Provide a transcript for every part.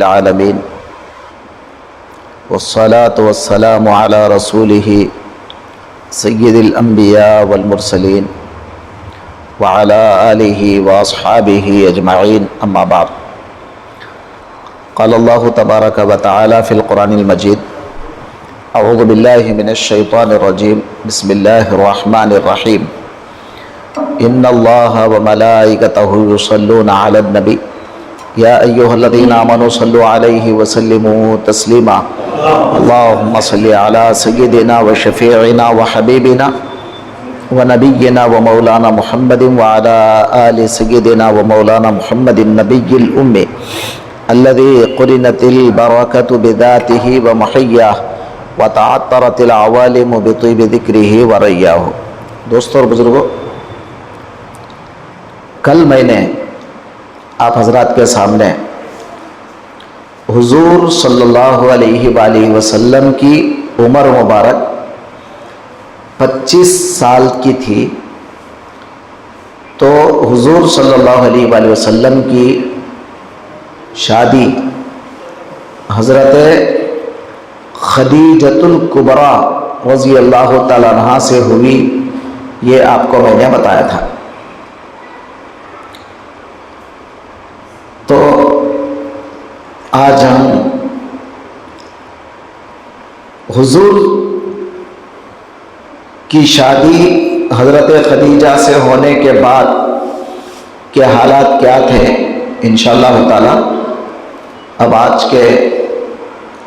العالمين والصلاة والسلام على رسوله سيد الأنبياء والمرسلين وعلى آله وأصحابه أجمعين أما بعد قال الله تبارك وتعالى في القرآن المجيد أعوذ بالله من الشيطان الرجيم بسم الله الرحمن الرحيم إن الله وملائكته يصلون على النبي يا أيها الذين آمنوا صلوا عليه وسلموا تسليما اللهم صل على سيدنا وشفيعنا وحبيبنا ونبينا ومولانا محمد وعلى آل سيدنا ومولانا محمد النبي الأمي الذي قرنت البركة بذاته ومحياه وتعطرت العوالم بطيب ذكره ورياه. دوستو اور بزرگوں، کل میں نے آپ حضرات کے سامنے حضور صلی اللہ علیہ وآلہ وسلم کی عمر مبارک 25 سال کی تھی، تو حضور صلی اللہ علیہ وآلہ وسلم کی شادی حضرت خدیجۃ الکبریٰ رضی اللہ تعالیٰ عنہا سے ہوئی، یہ آپ کو میں نے بتایا تھا. تو آج ہم حضور کی شادی حضرت خدیجہ سے ہونے کے بعد کے حالات کیا تھے انشاءاللہ تعالی اب آج کے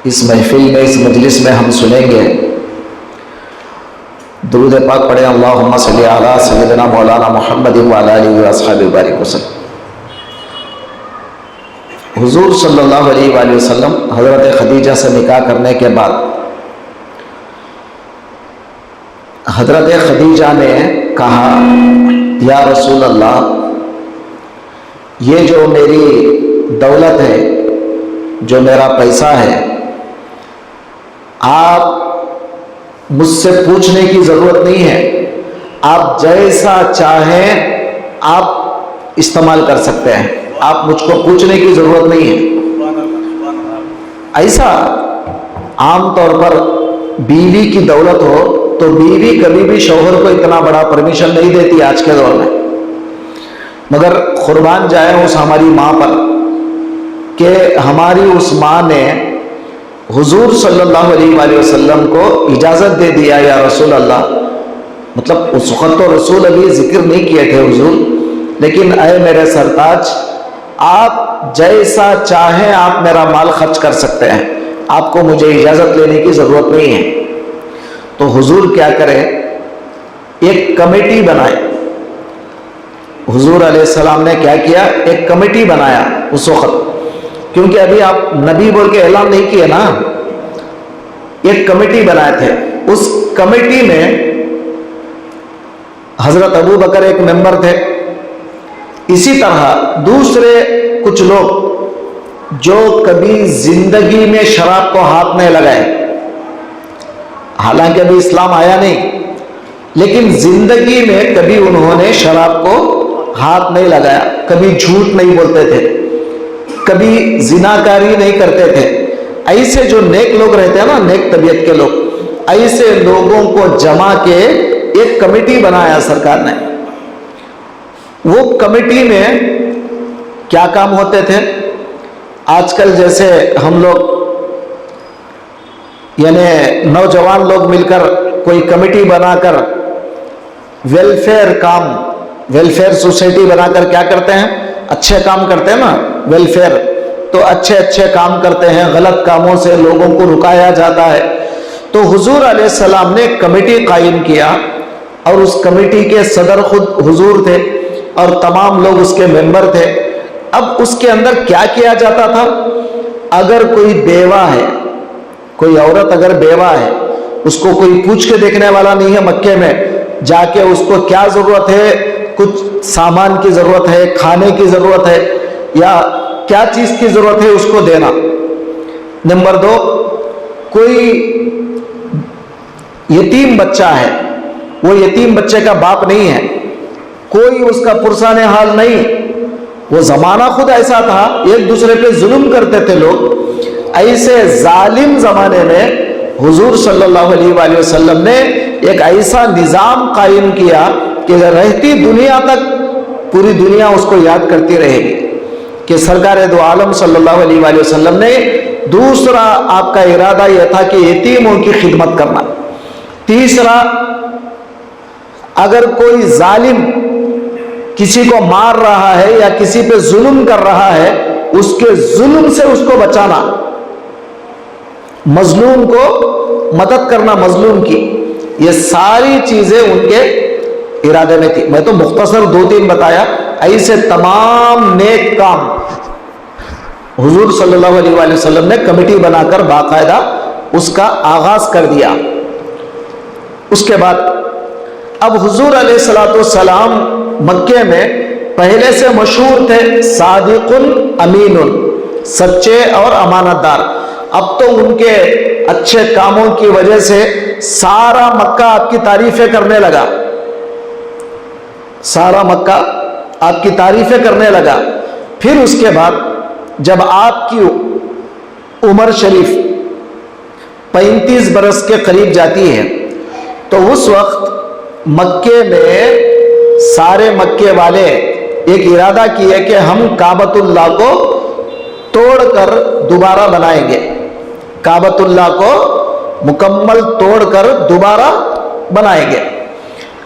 اس محفل میں، اس مجلس میں ہم سنیں گے. درود پاک پڑھیں. اللہم صلی علی سیدنا مولانا محمد وعلی آلہ واصحابہ وبارک وسلم. حضور صلی اللہ علیہ وآلہ وسلم حضرت خدیجہ سے نکاح کرنے کے بعد حضرت خدیجہ نے کہا، یا رسول اللہ، یہ جو میری دولت ہے، جو میرا پیسہ ہے، آپ مجھ سے پوچھنے کی ضرورت نہیں ہے، آپ جیسا چاہیں آپ استعمال کر سکتے ہیں، آپ مجھ کو پوچھنے کی ضرورت نہیں ہے. ایسا عام طور پر بیوی کی دولت ہو تو بیوی کبھی بھی شوہر کو اتنا بڑا پرمیشن نہیں دیتی آج کے دور میں، مگر قربان جائے اس ہماری ماں پر کہ ہماری اس ماں نے حضور صلی اللہ علیہ وآلہ وسلم کو اجازت دے دیا، یا رسول اللہ، مطلب اس وقت تو رسول ابھی ذکر نہیں کیے تھے حضور، لیکن اے میرے سرتاج، آپ جیسا چاہیں آپ میرا مال خرچ کر سکتے ہیں، آپ کو مجھے اجازت لینے کی ضرورت نہیں ہے. تو حضور کیا کرے، ایک کمیٹی بنائے. حضور علیہ السلام نے کیا کیا، ایک کمیٹی بنایا اس وقت، کیونکہ ابھی آپ نبی بول کے اعلان نہیں کیے نا، ایک کمیٹی بنائے تھے. اس کمیٹی میں حضرت ابو بکر ایک ممبر تھے، اسی طرح دوسرے کچھ لوگ جو کبھی زندگی میں شراب کو ہاتھ نہیں لگائے، حالانکہ ابھی اسلام آیا نہیں، لیکن زندگی میں کبھی انہوں نے شراب کو ہاتھ نہیں لگایا، کبھی جھوٹ نہیں بولتے تھے، کبھی زناکاری نہیں کرتے تھے. ایسے جو نیک لوگ رہتے ہیں نا، نیک طبیعت کے لوگ، ایسے لوگوں کو جمع کے ایک کمیٹی بنایا سرکار نے. وہ کمیٹی میں کیا کام ہوتے تھے، آج کل جیسے ہم لوگ یعنی نوجوان لوگ مل کر کوئی کمیٹی بنا کر ویلفیئر سوسائٹی بنا کر کیا کرتے ہیں، اچھے کام کرتے ہیں نا، ویلفیئر، تو اچھے کام کرتے ہیں، غلط کاموں سے لوگوں کو رکایا جاتا ہے. تو حضور علیہ السلام نے کمیٹی قائم کیا، اور اس کمیٹی کے صدر خود حضور تھے اور تمام لوگ اس کے ممبر تھے. اب اس کے اندر کیا کیا جاتا تھا، اگر کوئی بیوہ ہے، کوئی عورت اگر بیوہ ہے، اس کو کوئی پوچھ کے دیکھنے والا نہیں ہے، مکے میں جا کے اس کو کیا ضرورت ہے، کچھ سامان کی ضرورت ہے، کھانے کی ضرورت ہے، یا کیا چیز کی ضرورت ہے، اس کو دینا. نمبر 2، کوئی یتیم بچہ ہے، وہ یتیم بچے کا باپ نہیں ہے، کوئی اس کا پرسان حال نہیں، وہ زمانہ خود ایسا تھا, ایک دوسرے پہ ظلم کرتے تھے لوگ. ایسے ظالم زمانے میں حضور صلی اللہ علیہ وآلہ وسلم نے ایک ایسا نظام قائم کیا کہ رہتی دنیا تک پوری دنیا اس کو یاد کرتی رہے گی کہ سرکار دو عالم صلی اللہ علیہ وآلہ وسلم نے دوسرا آپ کا ارادہ یہ تھا کہ یتیموں کی خدمت کرنا. تیسرا, اگر کوئی ظالم کسی کو مار رہا ہے یا کسی پہ ظلم کر رہا ہے, اس کے ظلم سے اس کو بچانا, مظلوم کو مدد کرنا مظلوم کی, یہ ساری چیزیں ان کے ارادے میں تھی. میں تو مختصر 2-3 بتایا. ایسے تمام نیک کام حضور صلی اللہ علیہ وآلہ وسلم نے کمیٹی بنا کر باقاعدہ اس کا آغاز کر دیا. اس کے بعد اب حضور علیہ الصلوۃ والسلام مکے میں پہلے سے مشہور تھے صادق امین, سچے اور امانت دار. اب تو ان کے اچھے کاموں کی وجہ سے سارا مکہ آپ کی تعریفیں کرنے لگا, سارا مکہ آپ کی تعریفیں کرنے لگا. پھر اس کے بعد جب آپ کی عمر شریف 35 برس کے قریب جاتی ہے تو اس وقت مکے میں سارے مکے والے ایک ارادہ کیے کہ ہم کعبۃ اللہ کو توڑ کر دوبارہ بنائیں گے, کعبۃ اللہ کو مکمل توڑ کر دوبارہ بنائیں گے.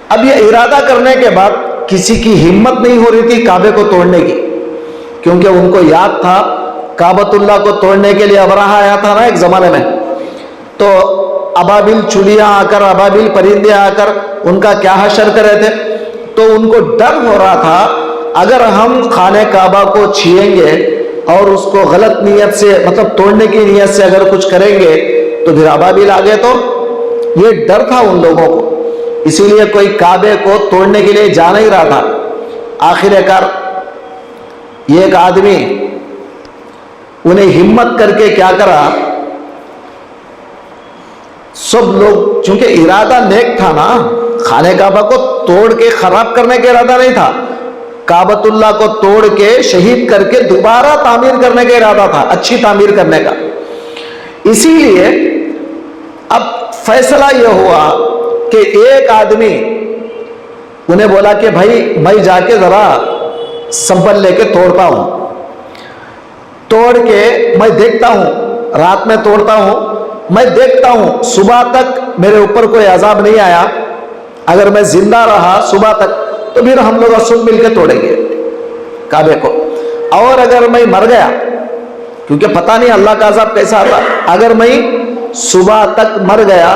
اب یہ ارادہ کرنے کے بعد کسی کی ہمت نہیں ہو رہی تھی کعبے کو توڑنے کی, کیونکہ ان کو یاد تھا کعبۃ اللہ کو توڑنے کے لیے ابرہہ آیا تھا نا ایک زمانے میں, تو ابابیل چڑیاں آ کر, ابابیل پرندے آ کر ان کا کیا حشر کرے تھے. تو ان کو ڈر ہو رہا تھا اگر ہم خانہ کعبہ کو چھینیں گے اور اس کو غلط نیت سے, مطلب توڑنے کی نیت سے اگر کچھ کریں گے تو پھر ابابیل آ گئے. تو یہ ڈر تھا ان لوگوں کو, اسی لیے کوئی کعبے کو توڑنے کے لیے جا نہیں رہا تھا. آخر کار یہ ایک آدمی انہیں ہمت کر کے کیا کرا, سب لوگ, چونکہ ارادہ نیک تھا نا, خانہ کعبہ کو توڑ کے خراب کرنے کا ارادہ نہیں تھا, کعبۃ اللہ کو توڑ کے شہید کر کے دوبارہ تعمیر کرنے کا ارادہ تھا, اچھی تعمیر کرنے کا. اسی لیے اب فیصلہ یہ ہوا کہ ایک آدمی انہیں بولا کہ بھائی میں جا کے ذرا سمپل لے کے توڑتا ہوں, توڑ کے میں دیکھتا ہوں, رات میں توڑتا ہوں, میں دیکھتا ہوں صبح تک میرے اوپر کوئی عذاب نہیں آیا, اگر میں زندہ رہا صبح تک تو پھر ہم لوگ سب مل کے توڑیں گے کعبے کو. اور اگر میں مر گیا, کیونکہ پتہ نہیں اللہ کا عذاب کیسا آتا, اگر میں صبح تک مر گیا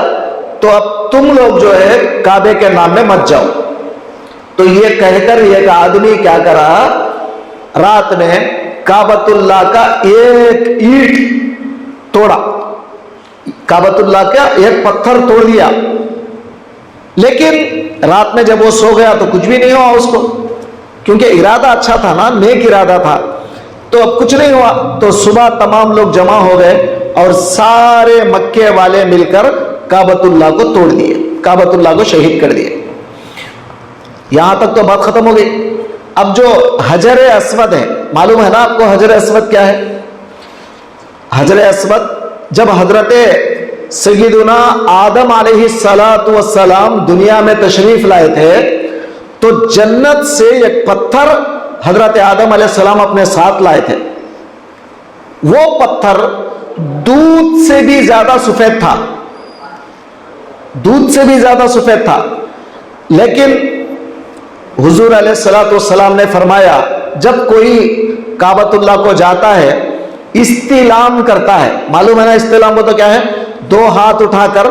تو اب تم لوگ جو ہے کعبے کے نام میں مت جاؤ. تو یہ کہہ کر ایک آدمی کیا کرا, رات میں کعبۃ اللہ کا ایک اینٹ توڑا, کعبۃ اللہ کا ایک پتھر توڑ دیا. لیکن رات میں جب وہ سو گیا تو کچھ بھی نہیں ہوا اس کو, کیونکہ ارادہ اچھا تھا نا, نیک ارادہ تھا. تو اب کچھ نہیں ہوا. تو صبح تمام لوگ جمع ہو گئے اور سارے مکے والے مل کر کعبۃ اللہ کو توڑ دیے, کعبۃ اللہ کو شہید کر دیے. یہاں تک تو بات ختم ہو گئی. اب جو حجر اسود ہے, معلوم ہے نا آپ کو حجر اسود کیا ہے؟ حجر اسود جب حضرت سیدنا آدم علیہ السلام دنیا میں تشریف لائے تھے تو جنت سے ایک پتھر حضرت آدم علیہ السلام اپنے ساتھ لائے تھے. وہ پتھر دودھ سے بھی زیادہ سفید تھا, دودھ سے بھی زیادہ سفید تھا. لیکن حضور علیہ السلام نے فرمایا جب کوئی کعبۃ اللہ کو جاتا ہے استلام کرتا ہے, معلوم ہے نا استلام کو تو کیا ہے, 2 ہاتھ اٹھا کر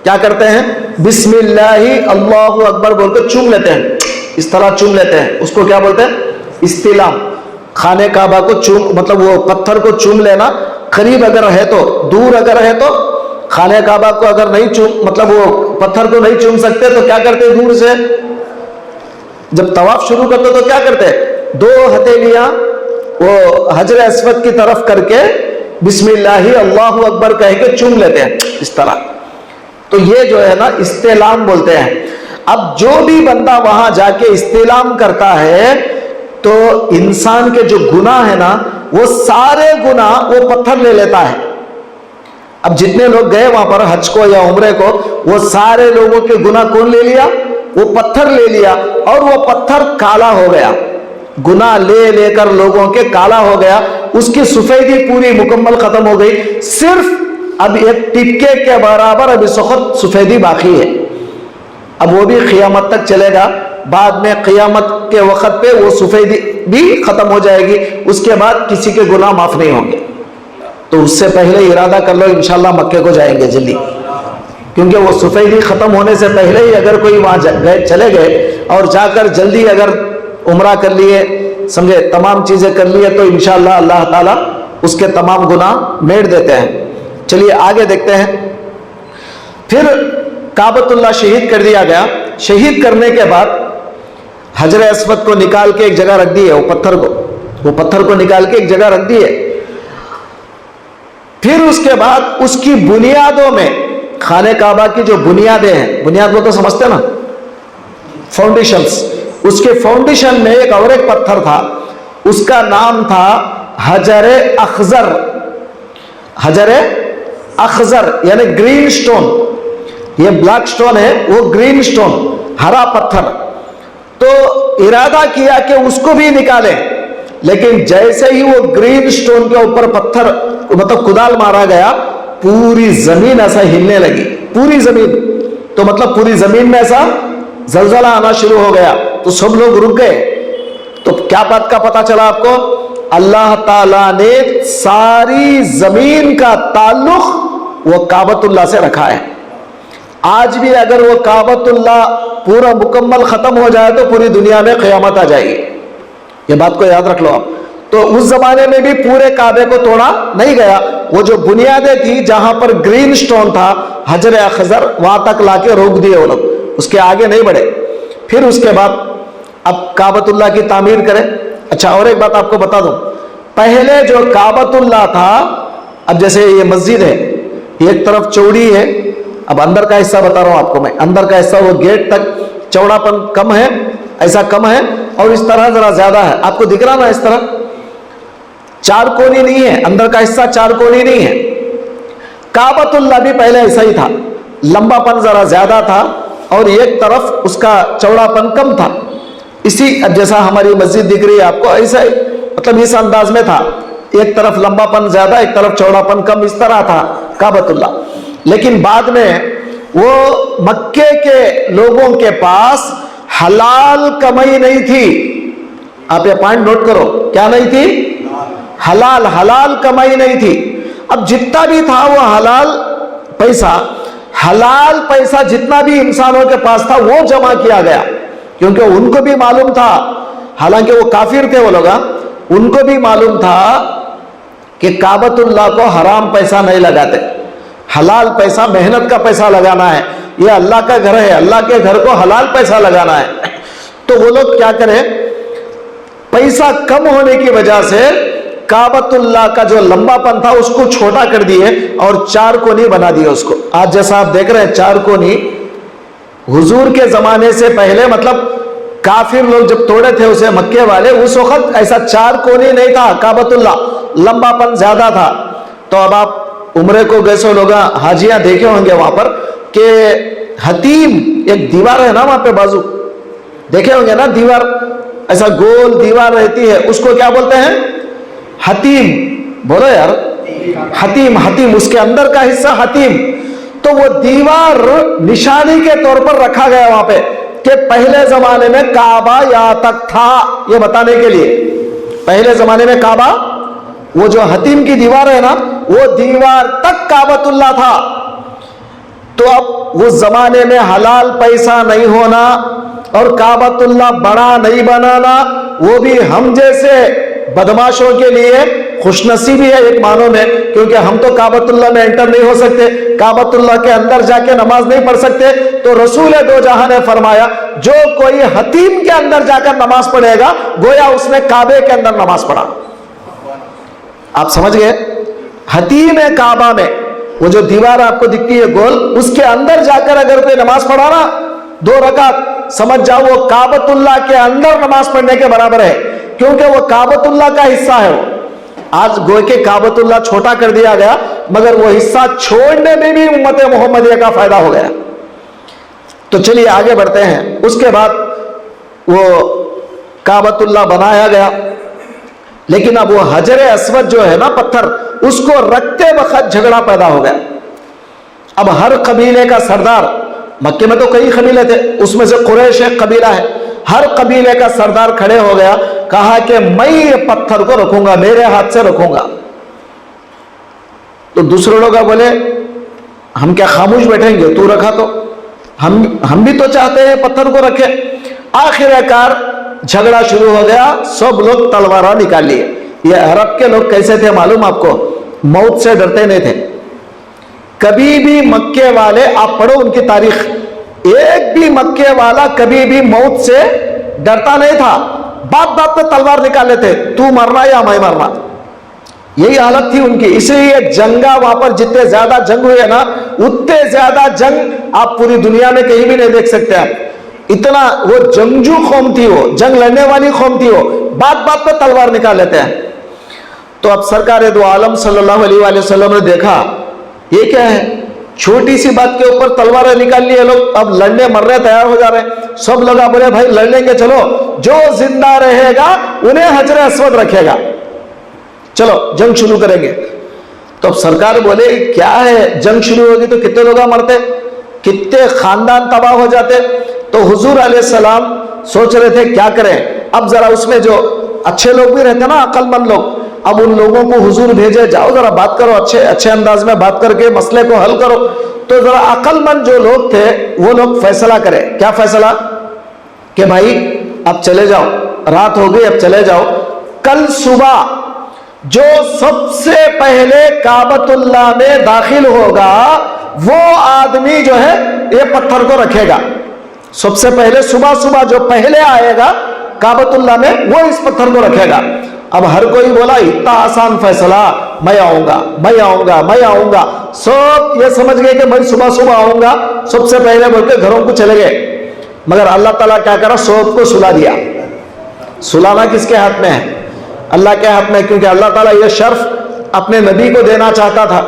کیا کرتے ہیں, بسم اللہ اللہ اکبر بول کے چوم لیتے ہیں, اس طرح چوم لیتے ہیں, اس کو کیا بولتے ہیں, استلام. خانہ کعبہ کو چوم, مطلب وہ پتھر کو چوم لینا, قریب اگر ہے تو, دور اگر ہے تو. خانہ کعبہ کو اگر نہیں چوم, مطلب وہ پتھر کو نہیں چوم سکتے تو کیا کرتے, دور سے جب طواف شروع کرتے تو کیا کرتے, 2 ہتھیلیاں وہ حجر اسود کی طرف کر کے بسم اللہ اللہ اکبر کہہ کے چوم لیتے ہیں اس طرح. تو یہ جو ہے نا استلام بولتے ہیں. اب جو بھی بندہ وہاں جا کے استلام کرتا ہے تو इंसान के जो गुनाह है ना, वो सारे गुनाह वो पत्थर ले लेता है। अब जितने लोग गए वहां पर हज को या उम्रे को, वो सारे लोगों के गुनाह कौन ले लिया? वो पत्थर ले लिया, और वो पत्थर काला हो गया, गुनाह ले लेकर लोगों के काला हो गया, उसकी सफेदी पूरी मुकम्मल खत्म हो गई। सिर्फ अब एक टिक्के के बराबर अब इस वक्त सफेदी बाकी है। अब वो भी क़यामत तक चलेगा, बाद में क़यामत के वक्त पे वो सफेदी भी खत्म हो जाएगी, उसके बाद किसी के गुनाह माफ नहीं होंगे। तो उससे पहले इरादा कर लो, इंशाल्लाह मक्के को जाएंगे जल्दी, क्योंकि वो सफेदी खत्म होने से पहले ही अगर कोई वहां चले गए और जाकर जल्दी अगर उम्रा कर लिए, समझे, तमाम चीजें कर लिए, तो इंशाल्लाह अल्लाह ताला उसके तमाम गुनाह मेट देते हैं। चलिए आगे देखते हैं। फिर काबतुल्लाह शहीद कर दिया गया। शहीद करने के बाद हजर अस्वद को निकाल के एक जगह रख दिए, वो पत्थर को निकाल के एक जगह रख दिए। फिर उसके बाद उसकी बुनियादों में, खाने काबा की जो बुनियादें हैं, बुनियाद वो तो समझते ना, फाउंडेशंस, उसके फाउंडेशन में एक और एक पत्थर था, उसका नाम था हजरे अखजर। हजरे अखजर यानी ग्रीन स्टोन, ये ब्लैक स्टोन है, वो ग्रीन स्टोन, हरा पत्थर। तो इरादा किया कि उसको भी निकालें, लेकिन जैसे ही वो ग्रीन स्टोन के ऊपर पत्थर मतलब कुदाल मारा गया, पूरी जमीन ऐसा हिलने लगी, पूरी जमीन। तो मतलब पूरी जमीन में ऐसा जलजला आना शुरू हो गया, तो सब लोग रुक गए। तो क्या बात का पता चला आपको? अल्लाह ताला ने सारी जमीन का ताल्लुक वो काबतुल्लाह से रखा है। आज भी अगर वो काबतुल्लाह पूरा मुकम्मल खत्म हो जाए तो पूरी दुनिया में क़यामत आ जाएगी, ये बात को याद रख लो आप। तो उस जमाने में भी पूरे काबे को तोड़ा नहीं गया, वो जो बुनियादें थी जहां पर ग्रीन स्टोन था, हजर अखजर, वहां तक लाके रोक दिए वो लोग, उसके आगे नहीं बढ़े। फिर उसके बाद अब काबतुल्लाह की तामीर करें। अच्छा, और एक बात आपको बता दूं, पहले जो काबतुल्लाह था, अब जैसे ये मस्जिद है, एक तरफ चौड़ी है, अब अंदर का हिस्सा बता रहा हूं आपको मैं, अंदर का हिस्सा वो गेट तक चौड़ापन कम है, ऐसा कम है, और इस तरह जरा ज्यादा है। आपको दिख रहा ना, इस तरह चार कोनी नहीं है, अंदर का हिस्सा चार कोनी नहीं है। काबतुल्लाह भी पहले ऐसा ही था, लंबापन जरा ज्यादा था और एक तरफ उसका चौड़ापन कम था। इसी जैसा हमारी मस्जिद दिख रही है आपको, ऐसा ही मतलब इस अंदाज में था, एक तरफ लंबापन ज्यादा, एक तरफ चौड़ापन कम, इस तरह था काबतुल्लाह। लेकिन बाद में वो मक्के के लोगों के पास हलाल कमाई नहीं थी। आप ये पॉइंट नोट करो, क्या नहीं थी? हलाल कमाई नहीं थी। अब जितना भी था वो हलाल पैसा जितना भी इंसानों के पास था वो जमा किया गया, क्योंकि उनको भी मालूम था, हालांकि वो काफिर थे वो लोग, उनको भी मालूम था कि काबतुल्लाह को हराम पैसा नहीं लगाते, हलाल पैसा, मेहनत का पैसा लगाना है, ये अल्लाह का घर है, अल्लाह के घर को हलाल पैसा लगाना है। तो वो लोग क्या करें, पैसा कम होने की वजह से काबतुल्लाह का जो लंबापन था उसको छोटा कर दिए और चार कोनी बना दिए उसको। आज जैसा आप देख रहे हैं चार कोनी, हुजूर के जमाने से पहले, मतलब काफिर लोग जब तोड़े थे उसे मक्के वाले, उस वक्त ऐसा चार कोनी नहीं था काबतुल्लाह, लंबापन ज्यादा था। तो अब आप उम्रे को गए सो लोग हाजियां देखे होंगे वहां पर कि हतीम एक दीवार है ना वहां पे बाजू, देखे होंगे ना, दीवार ऐसा गोल दीवार रहती है, उसको क्या बोलते हैं? हतीम। बोलो यार, हतीम, उसके अंदर का हिस्सा हतीम। तो वो दीवार निशानी के तौर पर रखा गया वहां पे कि पहले जमाने में काबा यहाँ तक था, ये बताने के लिए। पहले जमाने में काबा, वो जो हतीम की दीवार है ना, वो दीवार तक काबतुल्लाह था। तो अब उस जमाने में हलाल पैसा नहीं होना और काबतुल्लाह बड़ा नहीं बनाना, वो भी हम जैसे बदमाशों के लिए खुशनसीबी है एक मानो में, क्योंकि हम तो काबतुल्लाह में एंटर नहीं हो सकते, काबतुल्लाह के अंदर जाके नमाज नहीं पढ़ सकते। तो रसूल दो जहां ने फरमाया, जो कोई हतीम के अंदर जाकर नमाज पढ़ेगा गोया उसने काबे के अंदर नमाज पढ़ा। आप समझ गए? हतीम है काबा में, वो जो दीवार आपको दिखती है गोल, उसके अंदर जाकर अगर कोई नमाज पढ़ा ना 2 रकात, समझ जाओ वो काबतुल्लाह के अंदर नमाज पढ़ने के बराबर है, क्योंकि वो काबतुल्लाह का हिस्सा है। वो आज गोय के काबतुल्लाह छोटा कर दिया गया, मगर वो हिस्सा छोड़ने में भी उम्मत मोहम्मदिया का फायदा हो गया। तो चलिए आगे बढ़ते हैं। उसके बाद वो काबतुल्लाह बनाया गया, लेकिन अब वो हजर अस्वद जो है ना पत्थर, उसको रखते वक्त झगड़ा पैदा हो गया। अब हर कबीले का सरदार, मक्के में तो कई कबीले थे, उसमें से कुरैश एक कबीला है, हर कबीले का सरदार खड़े हो गया, कहा कि मैं ये पत्थर को रखूंगा, मेरे हाथ से रखूंगा। तो दूसरे लोग बोले हम क्या खामोश बैठेंगे, तू रखा तो हम भी तो चाहते हैं पत्थर को रखे। आखिरकार झगड़ा शुरू हो गया, सब लोग तलवार निकाल लिए। ये अरब के लोग कैसे थे मालूम आपको, मौत से डरते नहीं थे। कभी भी मक्के वाले, आप पढ़ो उनकी तारीख, एक भी मक्के वाला कभी भी मौत से डरता नहीं था, बात बात पे तलवार निकाल लेते, तू मरना या मैं मरना, यही हालत थी उनकी। इसलिए जंगा वहां पर जितने ज्यादा जंग हुए ना, उतने ज्यादा जंग आप पूरी दुनिया में कहीं भी नहीं देख सकते आप। इतना वो जंगजू कौम थी, वो जंग लड़ने वाली कौम थी, वो बात बात पे तलवार निकाल लेते हैं। तो अब सरकार दो आलम सल्लल्लाहु अलैहि वसल्लम ने देखा ये क्या है, छोटी सी बात के ऊपर तलवारें निकाल लिए लोग, अब लड़ने मरने तैयार हो जा रहे हैं। सब लोग बोले भाई लड़ लेंगे, चलो जो जिंदा रहेगा उन्हें हजर अस्वद रखेगा, चलो जंग शुरू करेंगे। तो अब सरकार बोले क्या है, जंग शुरू होगी तो कितने लोग मरते, कितने खानदान तबाह हो जाते। तो हुजूर अलैहिस्सलाम सोच रहे थे क्या करें। अब जरा उसमें जो अच्छे लोग भी रहते ना, अक्लमंद लोग, अब उन लोगों को हुजूर भेजे, जाओ जरा बात करो, अच्छे अंदाज में बात करके मसले को हल करो। तो जरा अक्लमंद जो लोग थे वो लोग फैसला करें। क्या फैसला कि भाई अब चले जाओ, रात हो गई, अब चले जाओ, कल सुबह जो सबसे पहले काबतुल्लाह में दाखिल होगा वो आदमी जो है ये पत्थर को रखेगा। सबसे पहले सुबह सुबह जो पहले आएगा काबतुल्लाह में वो इस पत्थर को रखेगा। अब हर कोई बोला इतना आसान फैसला, मैं आऊंगा मैं आऊंगा मैं आऊंगा। सब ये समझ गए कि मैं सुबह सुबह आऊंगा, सबसे पहले बोल के घरों को चले गए। मगर अल्लाह ताला क्या करा, सबको सुला दिया। सुलाना किसके हाथ में है, अल्लाह के हाथ में, क्योंकि अल्लाह ताला ये शर्फ अपने नबी को देना चाहता था।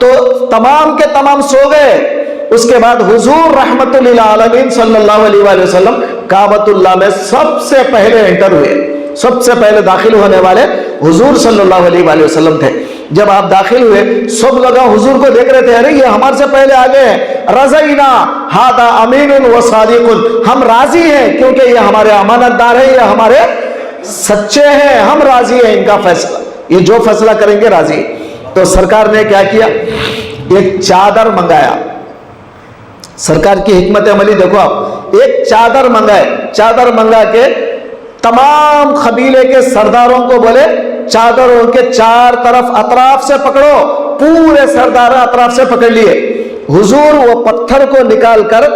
तो तमाम के तमाम सो गए। उसके बाद हुजूर रहमतुल लिल आलमीन सल्लल्लाहु अलैहि वसल्लम काबतुल्लाह में सबसे पहले एंटर हुए, सबसे पहले दाखिल होने वाले हुजूर सल्लल्लाहु अलैहि वसल्लम थे। जब आप दाखिल हुए सब लोग हुजूर को देख रहे थे, अरे ये हमारे से पहले आ गए हैं। रज़ईना हादा अमीनुन व सादिकुन, हम राजी हैं क्योंकि ये हमारे अमानतदार हैं, ये हमारे सच्चे हैं, हम राजी हैं इनका फैसला, ये जो फैसला करेंगे राजी। तो सरकार ने क्या किया, एक चादर मंगाया। सरकार की हिकमत अमली देखो आप, एक चादर मंगाए, चादर मंगा के तमाम कबीले के सरदारों को बोले चादरों के चार तरफ अतराफ से पकड़ो, पूरे सरदार अतराफ से पकड़ लिए। हुजूर वो पत्थर को निकाल कर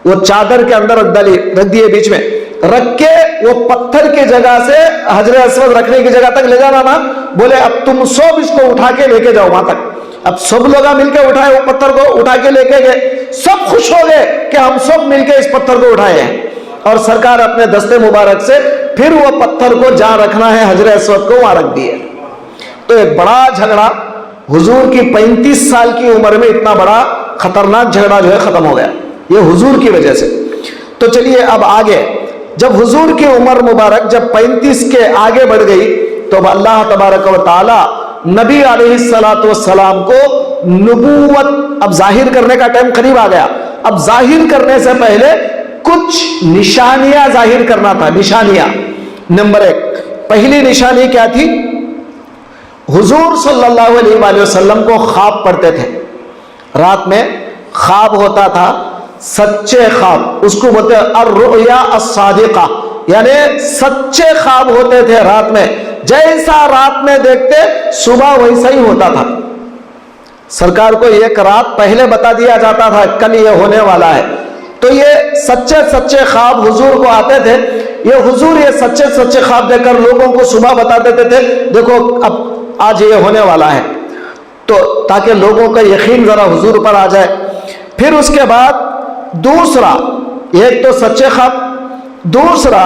वो चादर के अंदर रख दिए, बीच में रख के वो पत्थर की जगह से हजर अस्वद रखने की जगह तक ले जाना ना, बोले अब तुम सब इसको उठा के लेके जाओ वहां तक। अब सब लोग मिलकर उठाए, वो पत्थर को उठा के लेके गए। सब खुश हो गए कि हम सब मिलकर इस पत्थर को उठाए हैं। और सरकार अपने दस्ते मुबारक से फिर वो पत्थर को जहां रखना है हजर अस्वद को वहां रख दिए। तो एक बड़ा झगड़ा हुजूर की 35 साल की उम्र में, इतना बड़ा खतरनाक झगड़ा जो है खत्म हो गया, ये हुजूर की वजह से। तो चलिए अब आगे, जब हुजूर की उम्र मुबारक जब 35 के आगे बढ़ गई तो अल्लाह तबारक व तआला नबी अलैहिस्सलातु वस्सलाम को नबूवत अब जाहिर करने का टाइम करीब आ गया। अब जाहिर करने से पहले कुछ निशानियां जाहिर करना था। निशानियां, नंबर 1, पहली निशानी क्या थी, हुजूर सल्लल्लाहु अलैहि वसल्लम को ख्वाब पढ़ते थे, रात में ख्वाब होता था, सच्चे ख्वाब, उसको बोलते हैं अर्रुया अस्सादिका, यानी सच्चे ख्वाब होते थे रात में। जैसा रात में देखते सुबह वैसा ही होता था। सरकार को एक रात पहले बता दिया जाता था कल ये होने वाला है। तो ये सच्चे सच्चे ख्वाब हुजूर को आते थे। ये हुजूर ये सच्चे सच्चे ख्वाब देकर लोगों को सुबह बता देते थे, देखो अब आज ये होने वाला है, तो ताकि लोगों का यकीन जरा हुजूर पर आ जाए। फिर उसके बाद दूसरा, एक तो सच्चे ख्वाब, दूसरा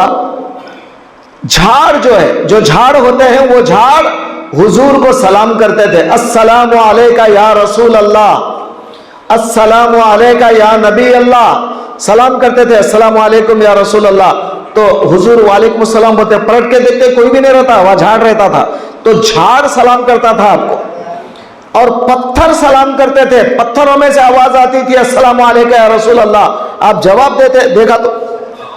झाड़ जो है, जो झाड़ होते हैं, वो झाड़ हुजूर को सलाम करते थे, अस्सलामु अलैका या रसूल अल्लाह, अस्सलामु अलैका या नबी अल्लाह, सलाम करते थे, अस्सलामु अलैकुम या रसूल अल्लाह। तो हुजूर वालेकुम सलाम बोलते, पलट के देखते कोई भी नहीं रहता, वह झाड़ रहता था, तो झाड़ सलाम करता था आपको। और पत्थर सलाम करते थे, पत्थरों में से आवाज आती थी अस्सलामु अलैका या रसूल अल्लाह, आप जवाब देते, देखा तो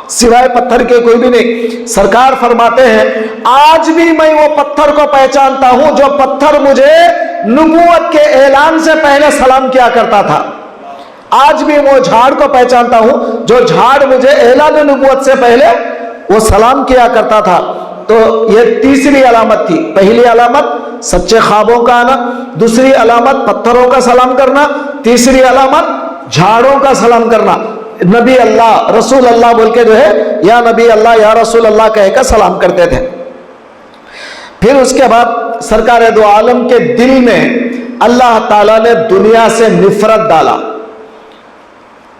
सिवाय पत्थर के कोई भी नहीं। सरकार फरमाते हैं आज भी मैं वो पत्थर को पहचानता हूं जो पत्थर मुझे नबूवत के ऐलान से पहले सलाम किया करता था। आज भी वो झाड़ को पहचानता हूं जो झाड़ मुझे ऐलान नबूवत से पहले वो सलाम किया करता था। तो ये तीसरी अलामत थी। पहली अलामत सच्चे ख्वाबों का आना, दूसरी अलामत पत्थरों का सलाम करना, तीसरी अलामत झाड़ों का सलाम करना। नबी अल्लाह रसूल अल्लाह बोल के जो है या नबी अल्लाह या रसूल अल्लाह कहकर सलाम करते थे। फिर उसके बाद सरकार दो आलम के दिल में अल्लाह ताला ने दुनिया से नफरत डाला।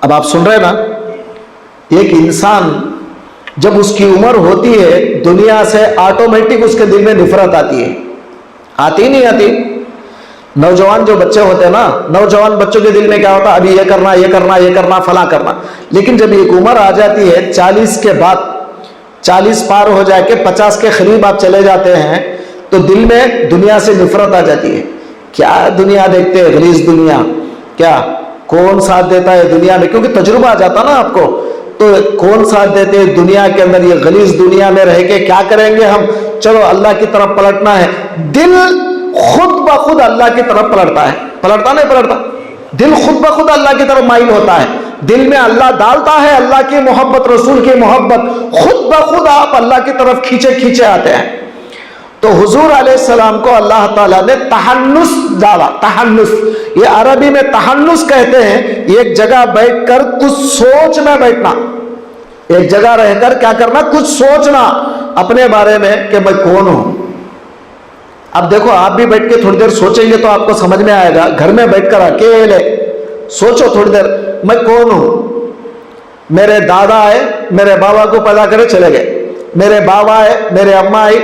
अब आप सुन रहे ना, एक इंसान जब उसकी उम्र होती है दुनिया से ऑटोमेटिक उसके दिल में नफरत आती है, आती नहीं आती? नौजवान जो बच्चे होते हैं ना, नौजवान बच्चों के दिल में क्या होता है, अभी ये करना ये करना ये करना फला करना। लेकिन जब एक उम्र आ जाती है 40 के बाद, 40 पार हो जाके 50 के करीब आप चले जाते हैं तो दिल में दुनिया से नफरत आ जाती है। क्या दुनिया देखते हैं, गलीज दुनिया, क्या कौन साथ देता है दुनिया में, क्योंकि तजुर्बा आ जाता ना आपको, तो कौन साथ देते हैं दुनिया के अंदर, ये गलीज दुनिया में रह के क्या करेंगे हम, चलो अल्लाह की तरफ पलटना है। दिल खुद ब खुद अल्लाह की तरफ पलटता है, पलटता नहीं पलटता, दिल खुद ब खुद अल्लाह की तरफ माइल होता है। दिल में अल्लाह डालता है, अल्लाह की मोहब्बत, रसूल की मोहब्बत, खुद ब खुद आप अल्लाह की तरफ खींचे खींचे आते हैं। तो हुजूर अलैहिस्सलाम को अल्लाह ताला ने तहन्नुस डाला। तहन्नुस, ये अरबी में तहन्नुस कहते हैं, एक जगह बैठकर कुछ सोच में बैठना, एक जगह रहकर क्या करना, कुछ सोचना अपने बारे में कि मैं कौन हूं। अब देखो आप भी बैठ के थोड़ी देर सोचेंगे तो आपको समझ में आएगा। घर में बैठकर अकेले सोचो थोड़ी देर, मैं कौन हूं। मेरे दादा आए, मेरे बाबा को पैदा करे चले गए, मेरे बाबा आए, मेरे अम्मा आई,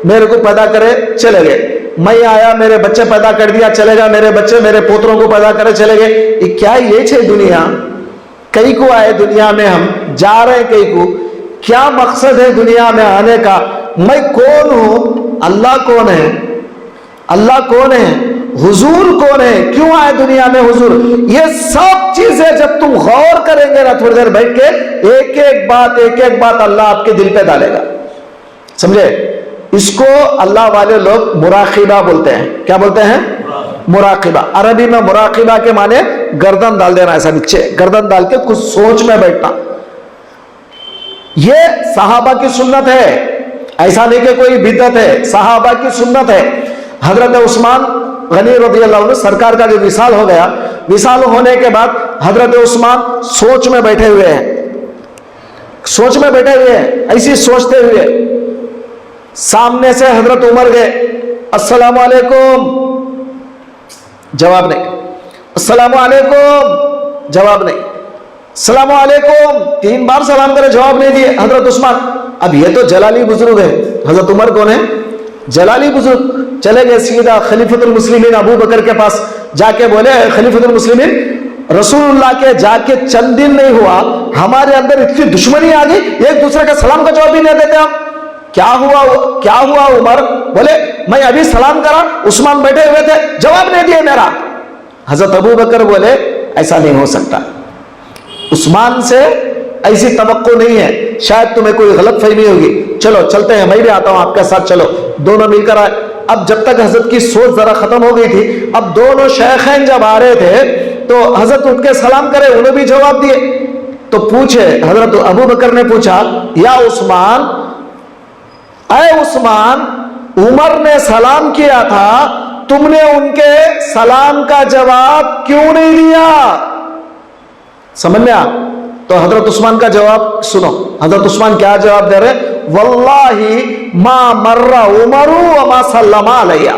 मेरे को पैदा करे चले गए, मैं आया, मेरे बच्चे पैदा कर दिया चले गए, मेरे बच्चे मेरे पोतरों को पैदा करे चले गए। ये क्या ये छे दुनिया, कई को आए दुनिया में, हम जा रहे हैं कई को, क्या मकसद है दुनिया में आने का, मैं कौन हूं, अल्लाह कौन है, अल्लाह कौन है, हुजूर कौन है, क्यों आए दुनिया में हुजूर। ये सब चीजें जब तुम गौर करेंगे ना थोड़ी देर बैठ के, एक एक बात अल्लाह आपके दिल पे डालेगा, समझे। इसको अल्लाह वाले लोग मुराकिबा बोलते हैं। क्या बोलते हैं? मुराकिबा। अरबी में मुराकिबा के माने गर्दन डाल देना, ऐसा नीचे गर्दन डाल के कुछ सोच में बैठना। ये सहाबा की सुन्नत है, ऐसा नहीं कि कोई बिदअत है, सहाबा की सुन्नत है। हजरत उस्मान गनी रज़ी अल्लाह अन्हु, सरकार का जो विसाल हो गया, विसाल होने के बाद हजरत उस्मान सोच में बैठे हुए हैं, सोच में बैठे हुए हैं, ऐसी सोचते हुए सामने से हजरत उमर गए, अस्सलामु अलैकुम, जवाब नहीं, अस्सलामु अलैकुम, जवाब नहीं, अस्सलामु अलैकुम, 3 बार सलाम करे, जवाब नहीं दिए हजरत उस्मान। अब ये तो जलाली बुजुर्ग है, हजरत उमर कौन है? जलाली बुजुर्ग। चले गए सीधा खलीफतुल मुस्लिमीन अबू बकर के पास, जाके बोले खलीफतुल मुस्लिमीन, रसूलुल्लाह के जाके चंद दिन नहीं हुआ, हमारे अंदर इतनी दुश्मनी आ गई, एक दूसरे का सलाम का जवाब भी नहीं देते हम। क्या हुआ उमर? बोले मैं अभी सलाम करा, उस्मान बैठे हुए थे, जवाब नहीं दिए मेरा। हजरत अबू बकर बोले ऐसा नहीं हो सकता, उस्मान से ऐसी तवक्को नहीं है, शायद तुम्हें कोई गलत फहमी होगी, चलो चलते हैं, मैं भी आता हूं आपके साथ, चलो दोनों मिलकर आए। अब जब तक हजरत की सोच जरा खत्म हो गई थी, अब दोनों शेखैन जब आ रहे थे तो हजरत उठ के सलाम करे, उन्हें भी जवाब दिए। तो पूछे हजरत अबू बकर ने पूछा, या उस्मान, अय उस्मान, उमर ने सलाम किया था, तुमने उनके सलाम का जवाब क्यों नहीं दिया? समझ में आ? तो हजरत उस्मान का जवाब सुनो, हजरत उस्मान क्या जवाब दे रहे? वल्लाही मा मर्रा उमरु व मा सल्लमा अलैया,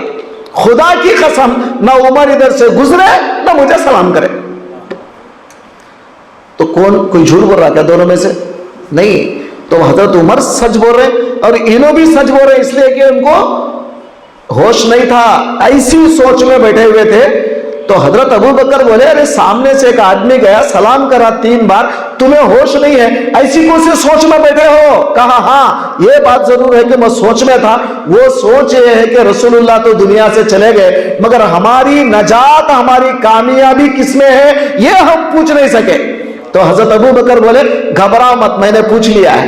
खुदा की कसम, ना उमर इधर से गुजरे ना मुझे सलाम करे। तो कौन, कोई झूठ बोल रहा क्या दोनों में से? नहीं, तो हजरत उमर सच बोल रहे और इन्हों भी सच बोल रहे, इसलिए कि उनको होश नहीं था, ऐसी सोच में बैठे हुए थे। तो हजरत अबू बकर बोले, अरे सामने से एक आदमी गया, सलाम करा 3 बार, तुम्हें होश नहीं है, ऐसी कौन सी सोच में बैठे हो? कहा हाँ ये बात जरूर है कि मैं सोच में था। वो सोच ये है कि रसूलुल्लाह तो दुनिया से चले गए, मगर हमारी नजात, हमारी कामयाबी किसमें है ये हम पूछ नहीं सके। तो हजरत अबू बकर बोले, घबराओ मत, मैंने पूछ लिया है,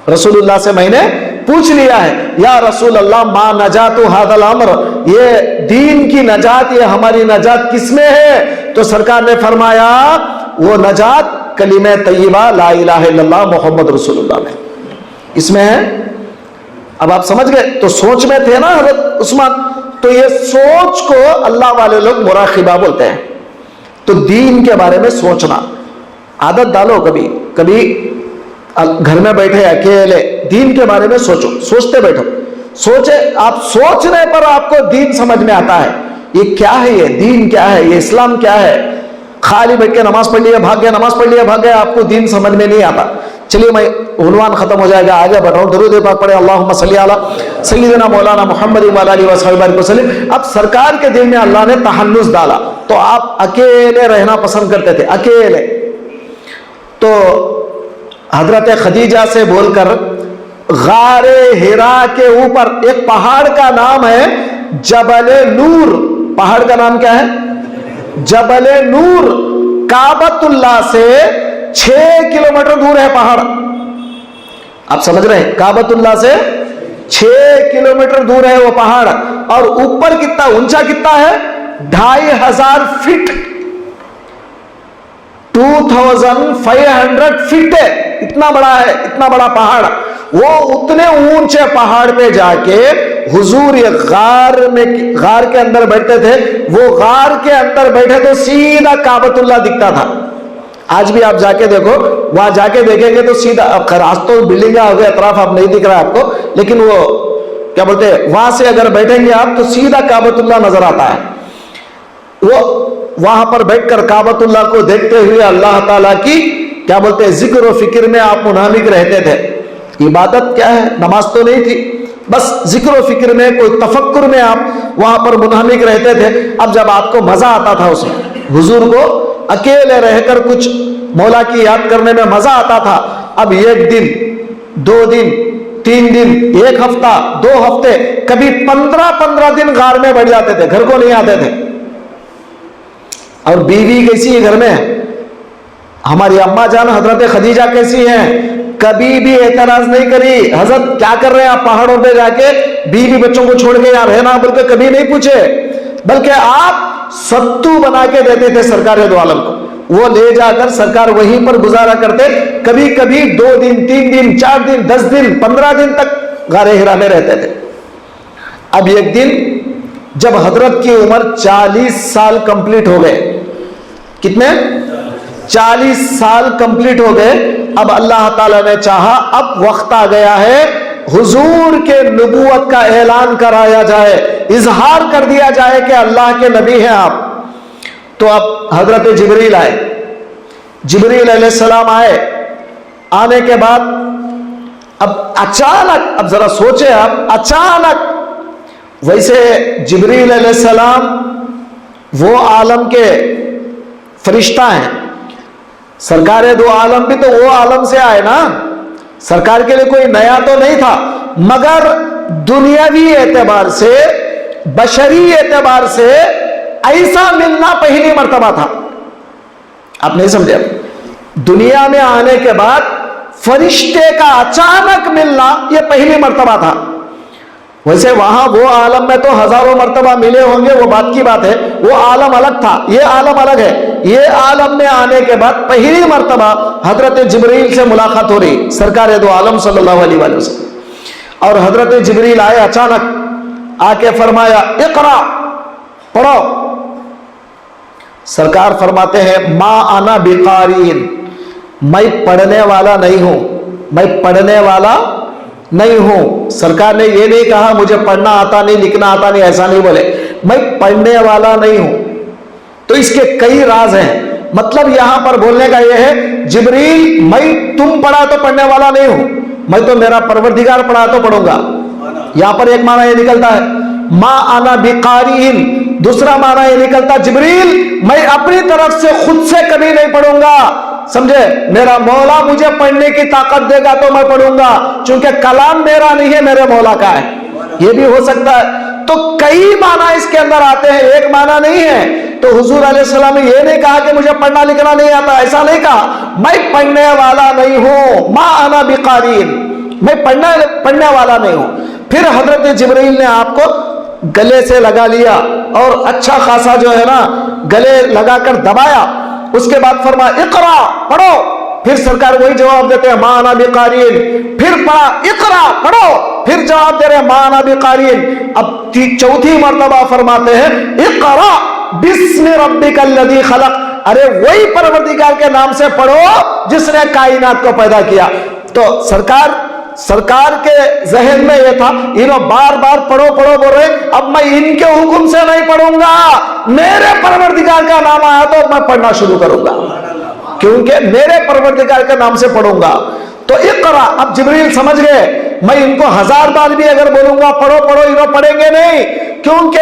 रसूलुल्लाह से मैंने पूछ लिया है। या रसूल अल्लाह, मा नजातु हादल अम्र, ये दीन की नजात, ये हमारी नजात किसमें है? तो सरकार ने फरमाया, वो नजात कलिमे तय्यबा ला इलाहा इल्लल्लाह मुहम्मद रसूलुल्लाह में, इसमें है। अब आप समझ गए? तो सोच में थे ना हजरत उस्मान। तो ये सोच को अल्लाह वाले लोग मुराकिबा बोलते हैं। तो दीन के बारे में सोचना आदत डालो। कभी कभी घर में बैठे अकेले दीन के बारे में सोचो, सोचते बैठो, सोचे। आप सोचने पर आपको दीन समझ में आता है, ये क्या है, ये दीन क्या है, ये इस्लाम क्या है। खाली बैठ के नमाज पढ़ लिया भाग गया, नमाज पढ़ लिया भाग गया, आपको दीन समझ में नहीं आता। चलिए मैं उन्वान खत्म हो जाएगा, आगे बढ़ाऊं। दरूद पाक पढ़े, अल्लाहुम्मा सल्ली अला सय्यिदना मौलाना मुहम्मद व अला आलिहि व सहबिहि वसल्लम। अब सरकार के दिल में अल्लाह ने तहन्नुस डाला, तो आप अकेले रहना पसंद करते थे, अकेले। तो हजरत खदीजा से बोलकर गारे हिरा के ऊपर, एक पहाड़ का नाम है जबल नूर, पहाड़ का नाम क्या है? जबल नूर। काबतुल्लाह से 6 किलोमीटर दूर है पहाड़। आप समझ रहे हैं? काबतुल्लाह से 6 किलोमीटर दूर है वो पहाड़। और ऊपर कितना ऊंचा कितना है? 2500 फीट, 2500 फीट है, इतना बड़ा है, इतना बड़ा पहाड़। वो उतने ऊंचे पहाड़ पे जाके हुजूर ये गार के अंदर बैठते थे। वो गार के अंदर बैठे तो सीधा काबतुल्लाह दिखता था। आज भी आप जाके देखो, वहां जाके देखेंगे तो सीधा, आज तो बिल्डिंग हो गए अतराफ, आप नहीं दिख रहा है आपको, लेकिन वो क्या बोलते हैं, वहां से अगर बैठेंगे आप तो सीधा काबतुल्लाह नजर आता है। वो वहां पर बैठकर काबतुल्लाह को देखते हुए अल्लाह ताला की क्या बोलते हैं, जिक्र और फिक्र में आप मुनामिक रहते थे। इबादत क्या है? नमाज तो नहीं थी, बस जिक्र और फिक्र में, कोई तफक्कुर में आप वहां पर मुनामिक रहते थे। अब जब आपको मजा आता था उसमें, हुजूर को अकेले रहकर कुछ मौला की याद करने में मजा आता था। अब 1 दिन 2 दिन 3 दिन 1 हफ्ता 2 हफ्ते, कभी 15 दिन गार में बैठ जाते थे, घर को नहीं आते थे। और बीवी कैसी है घर में? हमारी अम्मा जान हजरत खदीजा कैसी हैं? कभी भी एतराज नहीं करी, हजरत क्या कर रहे हैं आप पहाड़ों पे जाके, बीवी बच्चों को छोड़ के यहाँ रहना, बोल के कभी नहीं पूछे। बल्कि आप सत्तू बना के देते थे सरकार दो आलम को, वो ले जाकर सरकार वहीं पर गुजारा करते। कभी कभी 2 दिन 3 दिन 4 दिन 10 दिन 15 दिन तक गारे हिरा में रहते थे। अब एक दिन जब हजरत की उम्र 40 साल कंप्लीट हो गए, कितने? 40 साल कंप्लीट हो गए। अब अल्लाह ताला ने चाहा, अब वक्त आ गया है हुजूर के नबूवत का ऐलान कराया जाए, इजहार कर दिया जाए कि अल्लाह के नबी हैं आप। तो अब हजरत जिब्रील आए, जिब्रील अलैहिस्सलाम आए। आने के बाद अब अचानक, अब जरा सोचे आप, अचानक, वैसे जिब्रील अलैहिस्सलाम वो आलम के फरिश्ता हैं, सरकार दो आलम भी तो वो आलम से आए ना, सरकार के लिए कोई नया तो नहीं था, मगर दुनियावी एतबार से, बशरी एतबार से ऐसा मिलना पहली मर्तबा था। आप नहीं समझे? दुनिया में आने के बाद फरिश्ते का अचानक मिलना यह पहली मर्तबा था। वैसे वहां वो आलम में तो हजारों मर्तबा मिले होंगे, वो बात की बात है, वो आलम अलग था, ये आलम अलग है। ये आलम में आने के बाद पहली मर्तबा हजरत जिब्रील से मुलाकात हो रही, सरकार दो आलम सल्लल्लाहु अलैहि वसल्लम। और हजरत जिब्रील आए अचानक, आके फरमाया इकरा, पढ़ो। सरकार फरमाते हैं मा आना बिकारीन, मैं पढ़ने वाला नहीं हूं, मैं पढ़ने वाला नहीं हूं। सरकार ने ये नहीं कहा मुझे पढ़ना आता नहीं, लिखना आता नहीं, ऐसा नहीं बोले, मैं पढ़ने वाला नहीं हूं। तो इसके कई राज हैं। मतलब यहां पर बोलने का यह है, जिब्रील मैं तुम पढ़ा तो पढ़ने वाला नहीं हूं, मैं तो मेरा परवरदिगार पढ़ा तो पढ़ूंगा। यहां पर एक माना यह निकलता है मा आना बिकारीन, दूसरा माना यह निकलता जिब्रील मैं अपनी तरफ से खुद से कभी नहीं पढ़ूंगा, समझे, मेरा मौला मुझे पढ़ने की ताकत देगा तो मैं पढ़ूंगा, क्योंकि कलाम मेरा नहीं है, मेरे मौला का है। यह भी हो सकता है। तो कई माना इसके अंदर आते हैं, एक माना नहीं है। तो हुजूर अलैहिस्सलाम ने यह नहीं कहा कि मुझे पढ़ना लिखना नहीं आता, ऐसा नहीं कहा, मैं पढ़ने वाला नहीं हूं, मा आना बिकारीन, मैं पढ़ने वाला नहीं हूं। फिर हजरत जिब्रील ने आपको गले से लगा लिया और अच्छा खासा जो है ना गले लगाकर दबाया, उसके बाद फरमाया इकरा, पढ़ो। फिर सरकार वही जवाब देते हैं माना बिकारीन, फिर पढ़ा इकरा, पढ़ो, फिर जवाब दे रहे माना बिकारीन। अब चौथी मर्तबा फरमाते हैं इकरा बिस्मि रब्बिकल लज़ी खलक, अरे वही परवरदिगार के नाम से पढ़ो जिसने कायनात को पैदा किया। तो सरकार के जहन में यह था, इन्हों बार बार पढ़ो पढ़ो बोल रहे, अब मैं इनके हुक्म से नहीं पढ़ूंगा, मेरे परवरदिगार का नाम आया तो मैं पढ़ना शुरू करूंगा, क्योंकि मेरे परवरदिगार के नाम से पढ़ूंगा। तो इकरा, अब जिब्रील समझ गए मैं इनको 1000 बार भी अगर बोलूंगा पढ़ो पढ़ो, इन्हों पढ़ेंगे नहीं, क्योंकि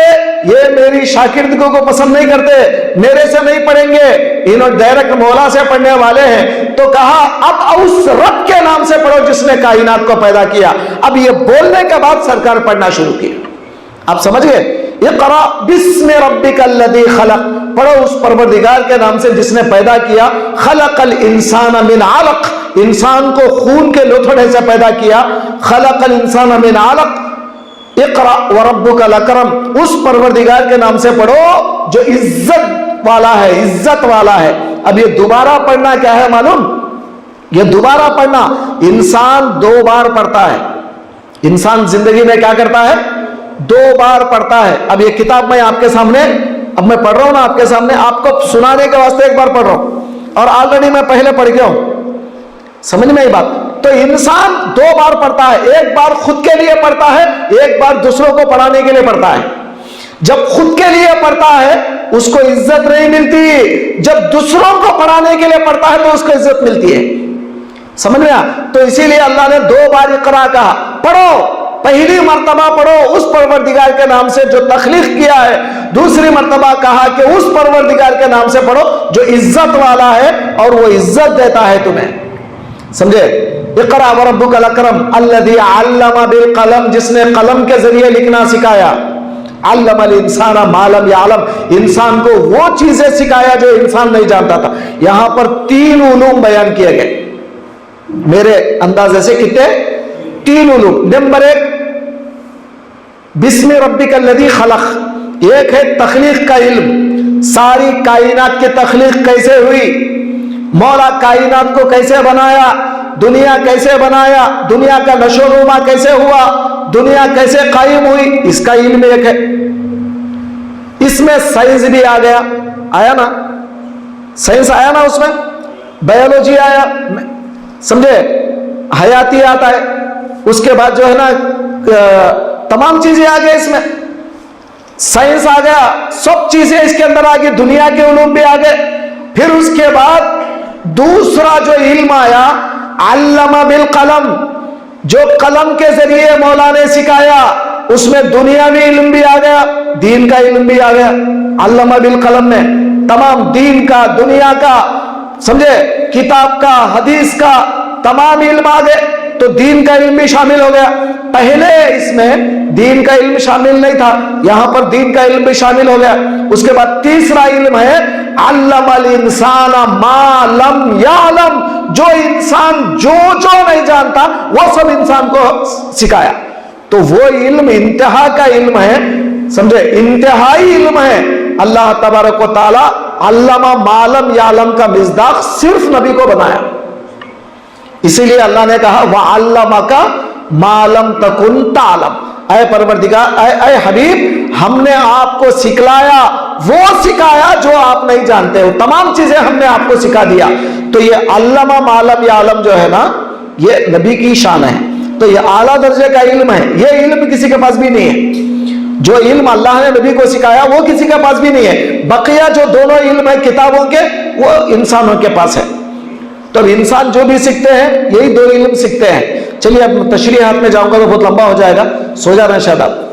ये मेरी शागिर्दों को पसंद नहीं करते, मेरे से नहीं पढ़ेंगे, इन्हों डायरेक्ट मौला से पढ़ने वाले हैं। तो कहा अब उस रब के नाम से पढ़ो जिसने कायनात को पैदा किया। अब ये बोलने के बाद सरकार पढ़ना शुरू किया। आप समझ गए, इक़रा बिस्मि रब्बिकल लज़ी खलक, पढ़ो उस परवरदिगार के नाम से जिसने पैदा किया। खलकल इंसान मिन अलक, इंसान को खून के लोथड़े से पैदा किया। खलकल इंसान मिन अलक, इक़रा व रब्बुकल अकरम, उस परवरदिगार के नाम से पढ़ो जो इज्जत वाला है, इज्जत वाला है। अब ये दोबारा पढ़ना क्या है मालूम? ये दोबारा पढ़ना इंसान 2 बार पढ़ता है। इंसान जिंदगी में क्या करता है? 2 बार पढ़ता है। अब ये किताब मैं आपके सामने, अब मैं पढ़ रहा हूं ना आपके सामने, आपको सुनाने के वास्ते एक बार पढ़ रहा हूं और ऑलरेडी मैं पहले पढ़ गया हूं, समझ में आई बात? तो इंसान 2 बार पढ़ता है, एक बार खुद के लिए पढ़ता है, एक बार दूसरों को पढ़ाने के लिए पढ़ता है। जब खुद के लिए पढ़ता है उसको इज्जत नहीं मिलती, जब दूसरों को पढ़ाने के लिए पढ़ता है तो उसको इज्जत मिलती है। समझ में आ? तो इसीलिए अल्लाह ने 2 बार इक़रा कहा, पढ़ो। पहली मर्तबा पढ़ो उस परवरदिगार के नाम से जो तख्लीक किया है, दूसरी मर्तबा कहा कि उस परवरदिगार के नाम से पढ़ो जो इज्जत वाला है और वो इज्जत देता है तुम्हें, समझे? इक़रा व रब्बुकल अकरम अल्लज़ी अल्लम बिल कलम, जिसने कलम के जरिए लिखना सिखाया। अल्लमल इंसाना मा लम यअलम, इंसान को वो चीजें सिखाया जो इंसान नहीं जानता था। यहां पर 3 उलूम बयान किए गए मेरे अंदाजे से। कितने? 3 उलूम। नंबर 1 बिस्मि रब्बिकल लज़ी खलक, एक है तख्लीक का इल्म, सारी कायनात की तख्लीक कैसे हुई, मौला कायनात को कैसे बनाया, दुनिया कैसे बनाया, दुनिया का नशोनुमा कैसे हुआ, दुनिया कैसे कायम हुई, इसका इल्म एक है। इसमें साइंस भी आ गया, आया ना, साइंस आया ना, उसमें बायोलॉजी आया, समझे, हयातियात आए, उसके बाद जो है ना तमाम चीजें आ गई, इसमें साइंस आ गया, सब चीजें इसके अंदर आ गई, दुनिया के उलूम भी आ गए। फिर उसके बाद दूसरा जो इल्म आया अल्लमा बिल कलम, जो कलम के जरिए मौला ने सिखाया, उसमें दुनियावी इल्म भी आ गया, दीन का इल्म भी आ गया। अल्लमा बिल कलम में तमाम दीन का, दुनिया का, समझे, किताब का, हदीस का तमाम इल्म आ गए, तो दीन का इल्म भी शामिल हो गया। पहले इसमें दीन का इल्म शामिल नहीं था, यहां पर दीन का इल्म भी शामिल हो गया। उसके बाद तीसरा इल्म है अल्लमल इंसाना मा लम यअलम, जो इंसान जो नहीं जानता वो सब इंसान को सिखाया। तो वो इल्म इंतहा का इल्म है, समझे, इंतहाई इल्म है। अल्लाह तबारक व तआला अल्लमा मा लम यअलम का मिज़दाक सिर्फ नबी को बनाया, इसीलिए अल्लाह ने कहा वअल्लमका मा लम तकुन तालम, ऐ परवरदिगार, ऐ हबीब, हमने आपको सिखलाया, वो सिखाया जो आप नहीं जानते हो, तमाम चीजें हमने आपको सिखा दिया। तो ये अल्लमा मा लम यअलम जो है ना, ये नबी की शान है। तो ये आला दर्जे का इल्म है, ये इल्म किसी के पास भी नहीं है। जो इल्म अल्लाह ने नबी को सिखाया वो किसी के पास भी नहीं है। बकिया जो दोनों इल्म है किताबों के, वो इंसानों के पास है। तो इंसान जो भी सीखते हैं यही दो इल्म सीखते हैं। चलिए अब तशरीहात में जाऊंगा तो बहुत लंबा हो जाएगा, सो जा रहे हैं शायद आप,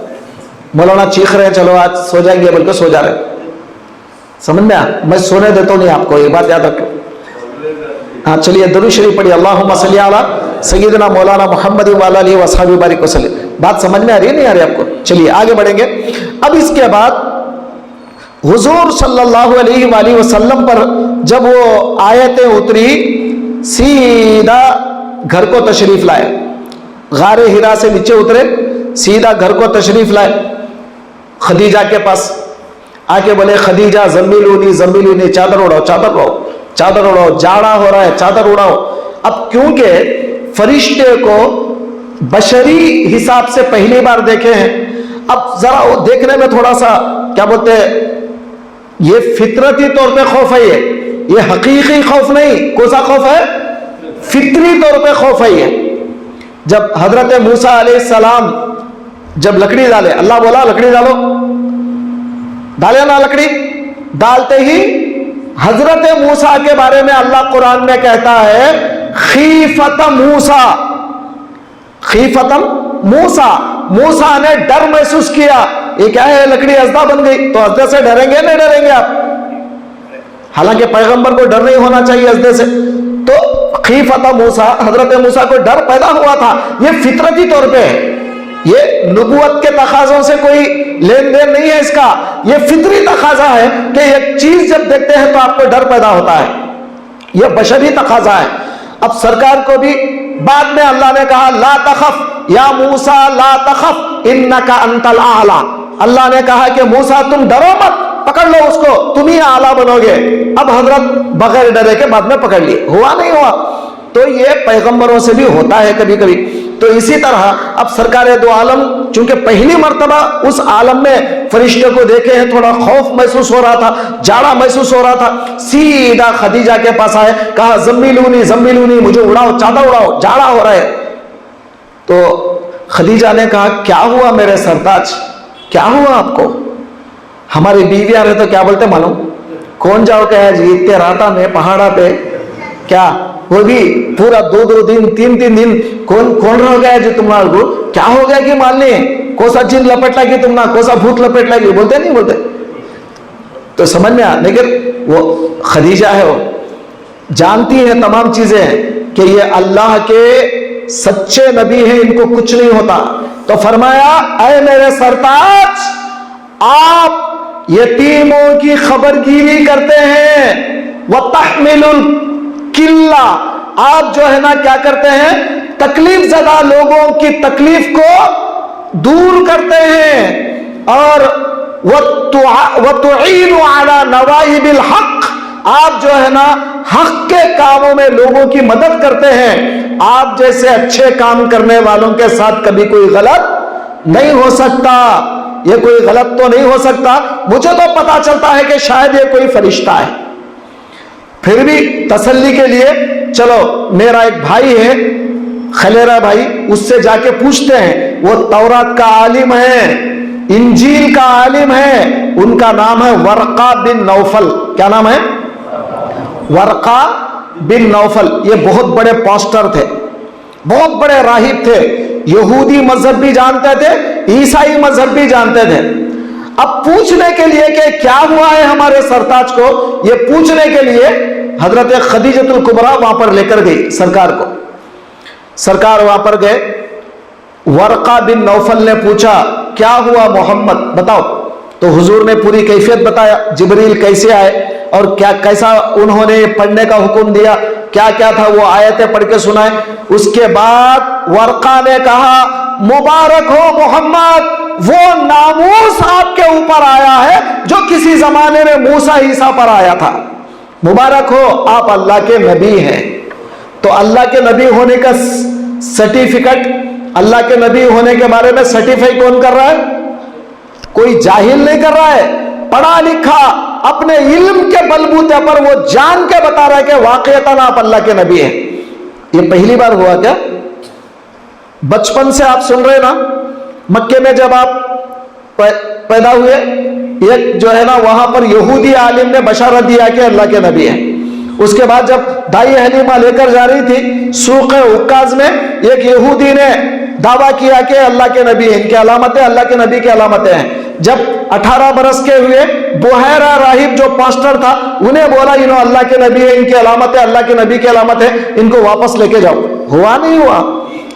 मौलाना चीख रहे हैं चलो आज सो जाएंगे बोल के सो जा रहे हैं, समझ में आ? मैं सोने देता हूँ नहीं आपको, ये बात याद रखो। हाँ चलिए दरूद शरीफ पढ़िए, अल्लाहुम्मा सल्ली अला सय्यिदना मौलाना मुहम्मद व अला आलिहि व अस्हाबिहि बारिक वसल्लम। बात समझ में आ रही है नहीं आ रही आपको? चलिए आगे बढ़ेंगे। अब इसके बाद हुजूर सल्लल्लाहु अलैहि वसल्लम पर जब वो आयतें उतरी, सीधा घर को तशरीफ लाए, गारे हिरा से नीचे उतरे, सीधा घर को तशरीफ लाए खदीजा के पास। आके बोले खदीजा जम्मिलूनी, चादर उड़ाओ, चादर उड़ाओ, चादर उड़ाओ, जाड़ा हो रहा है, चादर उड़ाओ। अब क्योंकि फरिश्ते को बशरी हिसाब से पहली बार देखे हैं, अब जरा वो देखने में थोड़ा सा क्या बोलते हैं, ये फितरती तौर पे खौफ है, ये हकीकी खौफ नहीं। कौन सा खौफ है? फितरी तौर पे खौफ है ये। जब हजरत मूसा अलैहिस्सलाम जब लकड़ी डाले, अल्लाह बोला लकड़ी डालो, डाले ना लकड़ी, डालते ही हजरत मूसा के बारे में अल्लाह कुरान में कहता है खीफतम मूसा, खीफतम मूसा, मूसा ने डर महसूस किया। ये क्या है, लकड़ी अज़दा बन गई, तो अज़दे से डरेंगे नहीं डरेंगे आप? हालांकि पैगंबर को डर नहीं होना चाहिए अज़दे से। तो खीफत मूसा, हजरत मूसा को डर पैदा हुआ था। ये फितरती तौर पे है, ये नबुवत के तकाजों से कोई लेन देन नहीं है इसका, ये फितरी तकाजा है कि एक चीज जब देखते हैं तो आपको डर पैदा होता है, यह बशरी तकाजा है। अब सरकार को भी बाद में अल्लाह ने कहा ला तखफ या मूसा ला तखफ इन्नका अंतल आला, अल्लाह ने कहा कि मूसा तुम डरो मत, पकड़ लो उसको, तुम ही आला बनोगे। अब हजरत बगैर डरे के बाद में पकड़ लिए, हुआ नहीं हुआ। तो ये पैगंबरों से भी होता है कभी कभी। तो इसी तरह अब सरकार दो आलम चूंकि पहली मर्तबा उस आलम में फरिश्ते को देखे हैं, थोड़ा खौफ महसूस हो रहा था, जाड़ा महसूस हो रहा था, सीधा खदीजा के पास आए, कहा जम्मिलूनी, मुझे उड़ाओ, चादर उड़ाओ, जाड़ा हो रहा है। तो खदीजा ने कहा क्या हुआ मेरे सरताज, क्या हुआ आपको? हमारी बीवियां रहे तो क्या बोलते मालूम, कौन जाओ क्या जी इतने राता में पहाड़ा पे, क्या वो भी पूरा 2-2 दिन 3-3 दिन कौन रह गया जी तुम्हारे को, क्या हो गया कि मान ली कोसा जिन लपेट लगी तुमना, कोसा भूत लपेट लगी, बोलते नहीं बोलते? तो समझ में आ, लेकिन वो खदीजा है, वो जानती है तमाम चीजें कि ये अल्लाह के सच्चे नबी हैं, इनको कुछ नहीं होता। तो फरमाया ऐ मेरे सरताज, आप यतीमों की खबरगिरी करते हैं, व तहमिलुल किल्ला, आप जो है ना क्या करते हैं, तकलीफ ज़दा लोगों की तकलीफ को दूर करते हैं, और वतुईनु अला नवाइबिल हक, आप जो है ना हक के कामों में लोगों की मदद करते हैं। आप जैसे अच्छे काम करने वालों के साथ कभी कोई गलत नहीं हो सकता, ये कोई गलत तो नहीं हो सकता। मुझे तो पता चलता है कि शायद ये कोई फरिश्ता है, फिर भी तसल्ली के लिए चलो मेरा एक भाई है खलेरा भाई, उससे जाके पूछते हैं, वो तौरात का आलिम है, इंजील का आलिम है, उनका नाम है वर्का बिन नौफल। क्या नाम है? वर्का बिन नौफल। ये बहुत बड़े पास्टर थे, बहुत बड़े राहिब थे, यहूदी मजहब भी जानते थे, ईसाई मजहब भी जानते थे। अब पूछने के लिए कि क्या हुआ है हमारे सरताज को, ये पूछने के लिए हजरत खदीजतुल कुबरा वहां पर लेकर गई सरकार को। सरकार वहां पर गए, वर्का बिन नौफल ने पूछा क्या हुआ मोहम्मद बताओ। तो हुजूर ने पूरी कैफियत बताया, जिब्रील कैसे आए और क्या कैसा उन्होंने पढ़ने का हुक्म दिया, क्या क्या था वो आयतें पढ़ के सुनाए। उसके बाद वर्का ने कहा मुबारक हो मोहम्मद, वो नामूस आपके ऊपर आया है जो किसी जमाने में मूसा ईसा पर आया था। मुबारक हो, आप अल्लाह के नबी हैं। तो अल्लाह के नबी होने का सर्टिफिकेट, अल्लाह के नबी होने के बारे में सर्टिफाई कौन कर रहा है? कोई जाहिल नहीं कर रहा है, पढ़ा लिखा अपने इल्म के बलबूते पर वो जान के बता रहा है कि वाकईतन आप अल्लाह के नबी हैं। ये पहली बार हुआ क्या? बचपन से आप सुन रहे ना, मक्के में जब आप पैदा हुए। एक जो है ना वहां पर यहूदी आलिम ने बशारत दिया कि अल्लाह के नबी है। उसके बाद जब दाई हलीमा लेकर जा रही थी सूख उक्काज में, एक यहूदी ने दावा किया कि अल्लाह के नबी है, इनकी अलामतें अल्लाह के नबी की अलामतें हैं। जब 18 बरस के हुए बुहैरा राहिब जो पास्टर था उन्हें बोला इन्हों अल्लाह के नबी है, इनकी अलामत है अल्लाह के नबी की अलामत है, इनको वापस लेके जाओ। हुआ नहीं हुआ।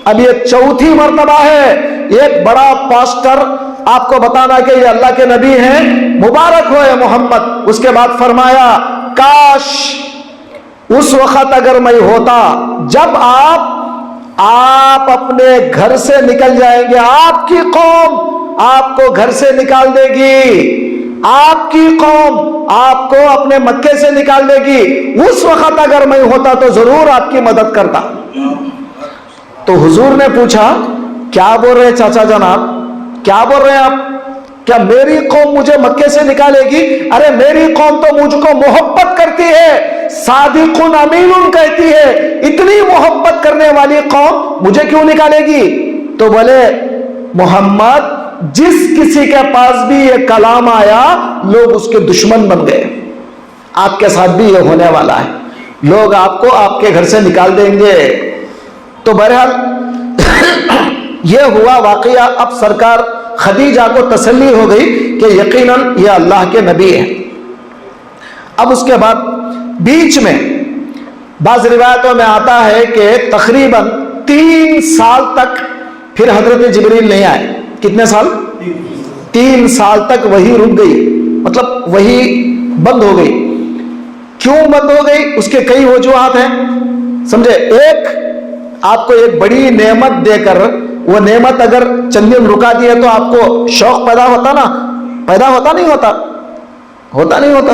अब ये चौथी मर्तबा है एक बड़ा पास्टर आपको बताना कि ये अल्लाह के नबी हैं, मुबारक हो ये मोहम्मद। उसके बाद फरमाया काश उस वक्त अगर मैं होता जब आप अपने घर से निकल जाएंगे, आपकी कौम आपको घर से निकाल देगी, आपकी कौम आपको अपने मक्के से निकाल देगी, उस वक्त अगर मैं होता तो जरूर आपकी मदद करता। तो हुजूर ने पूछा क्या बोल रहे चाचा जनाब, क्या बोल रहे हैं आप? क्या मेरी कौम मुझे मक्के से निकालेगी? अरे मेरी कौम तो मुझको मोहब्बत करती है, सादिकुन अमीनुन कहती है, इतनी मोहब्बत करने वाली कौम मुझे क्यों निकालेगी? तो बोले मोहम्मद जिस किसी के पास भी ये कलाम आया लोग उसके दुश्मन बन गए। आपके साथ भी ये होने वाला है, लोग आपको आपके घर से निकाल देंगे। तो बहरहाल ये हुआ वाकया। अब सरकार खदीजा को तसल्ली हो गई कि यकीनन ये अल्लाह के नबी है। अब उसके बाद बीच में बाज़ रिवायतों में आता है कि तकरीबन 3 साल तक फिर हजरत जिब्रील नहीं आए। कितने साल? 3 साल तक वही रुक गई, मतलब वही बंद हो गई। क्यों बंद हो गई? उसके कई वजूहात हैं, समझे। एक, आपको एक बड़ी नेमत देकर वो नेमत अगर चंद दिन रुका दी है तो आपको शौक पैदा होता ना, पैदा होता नहीं होता, होता नहीं होता।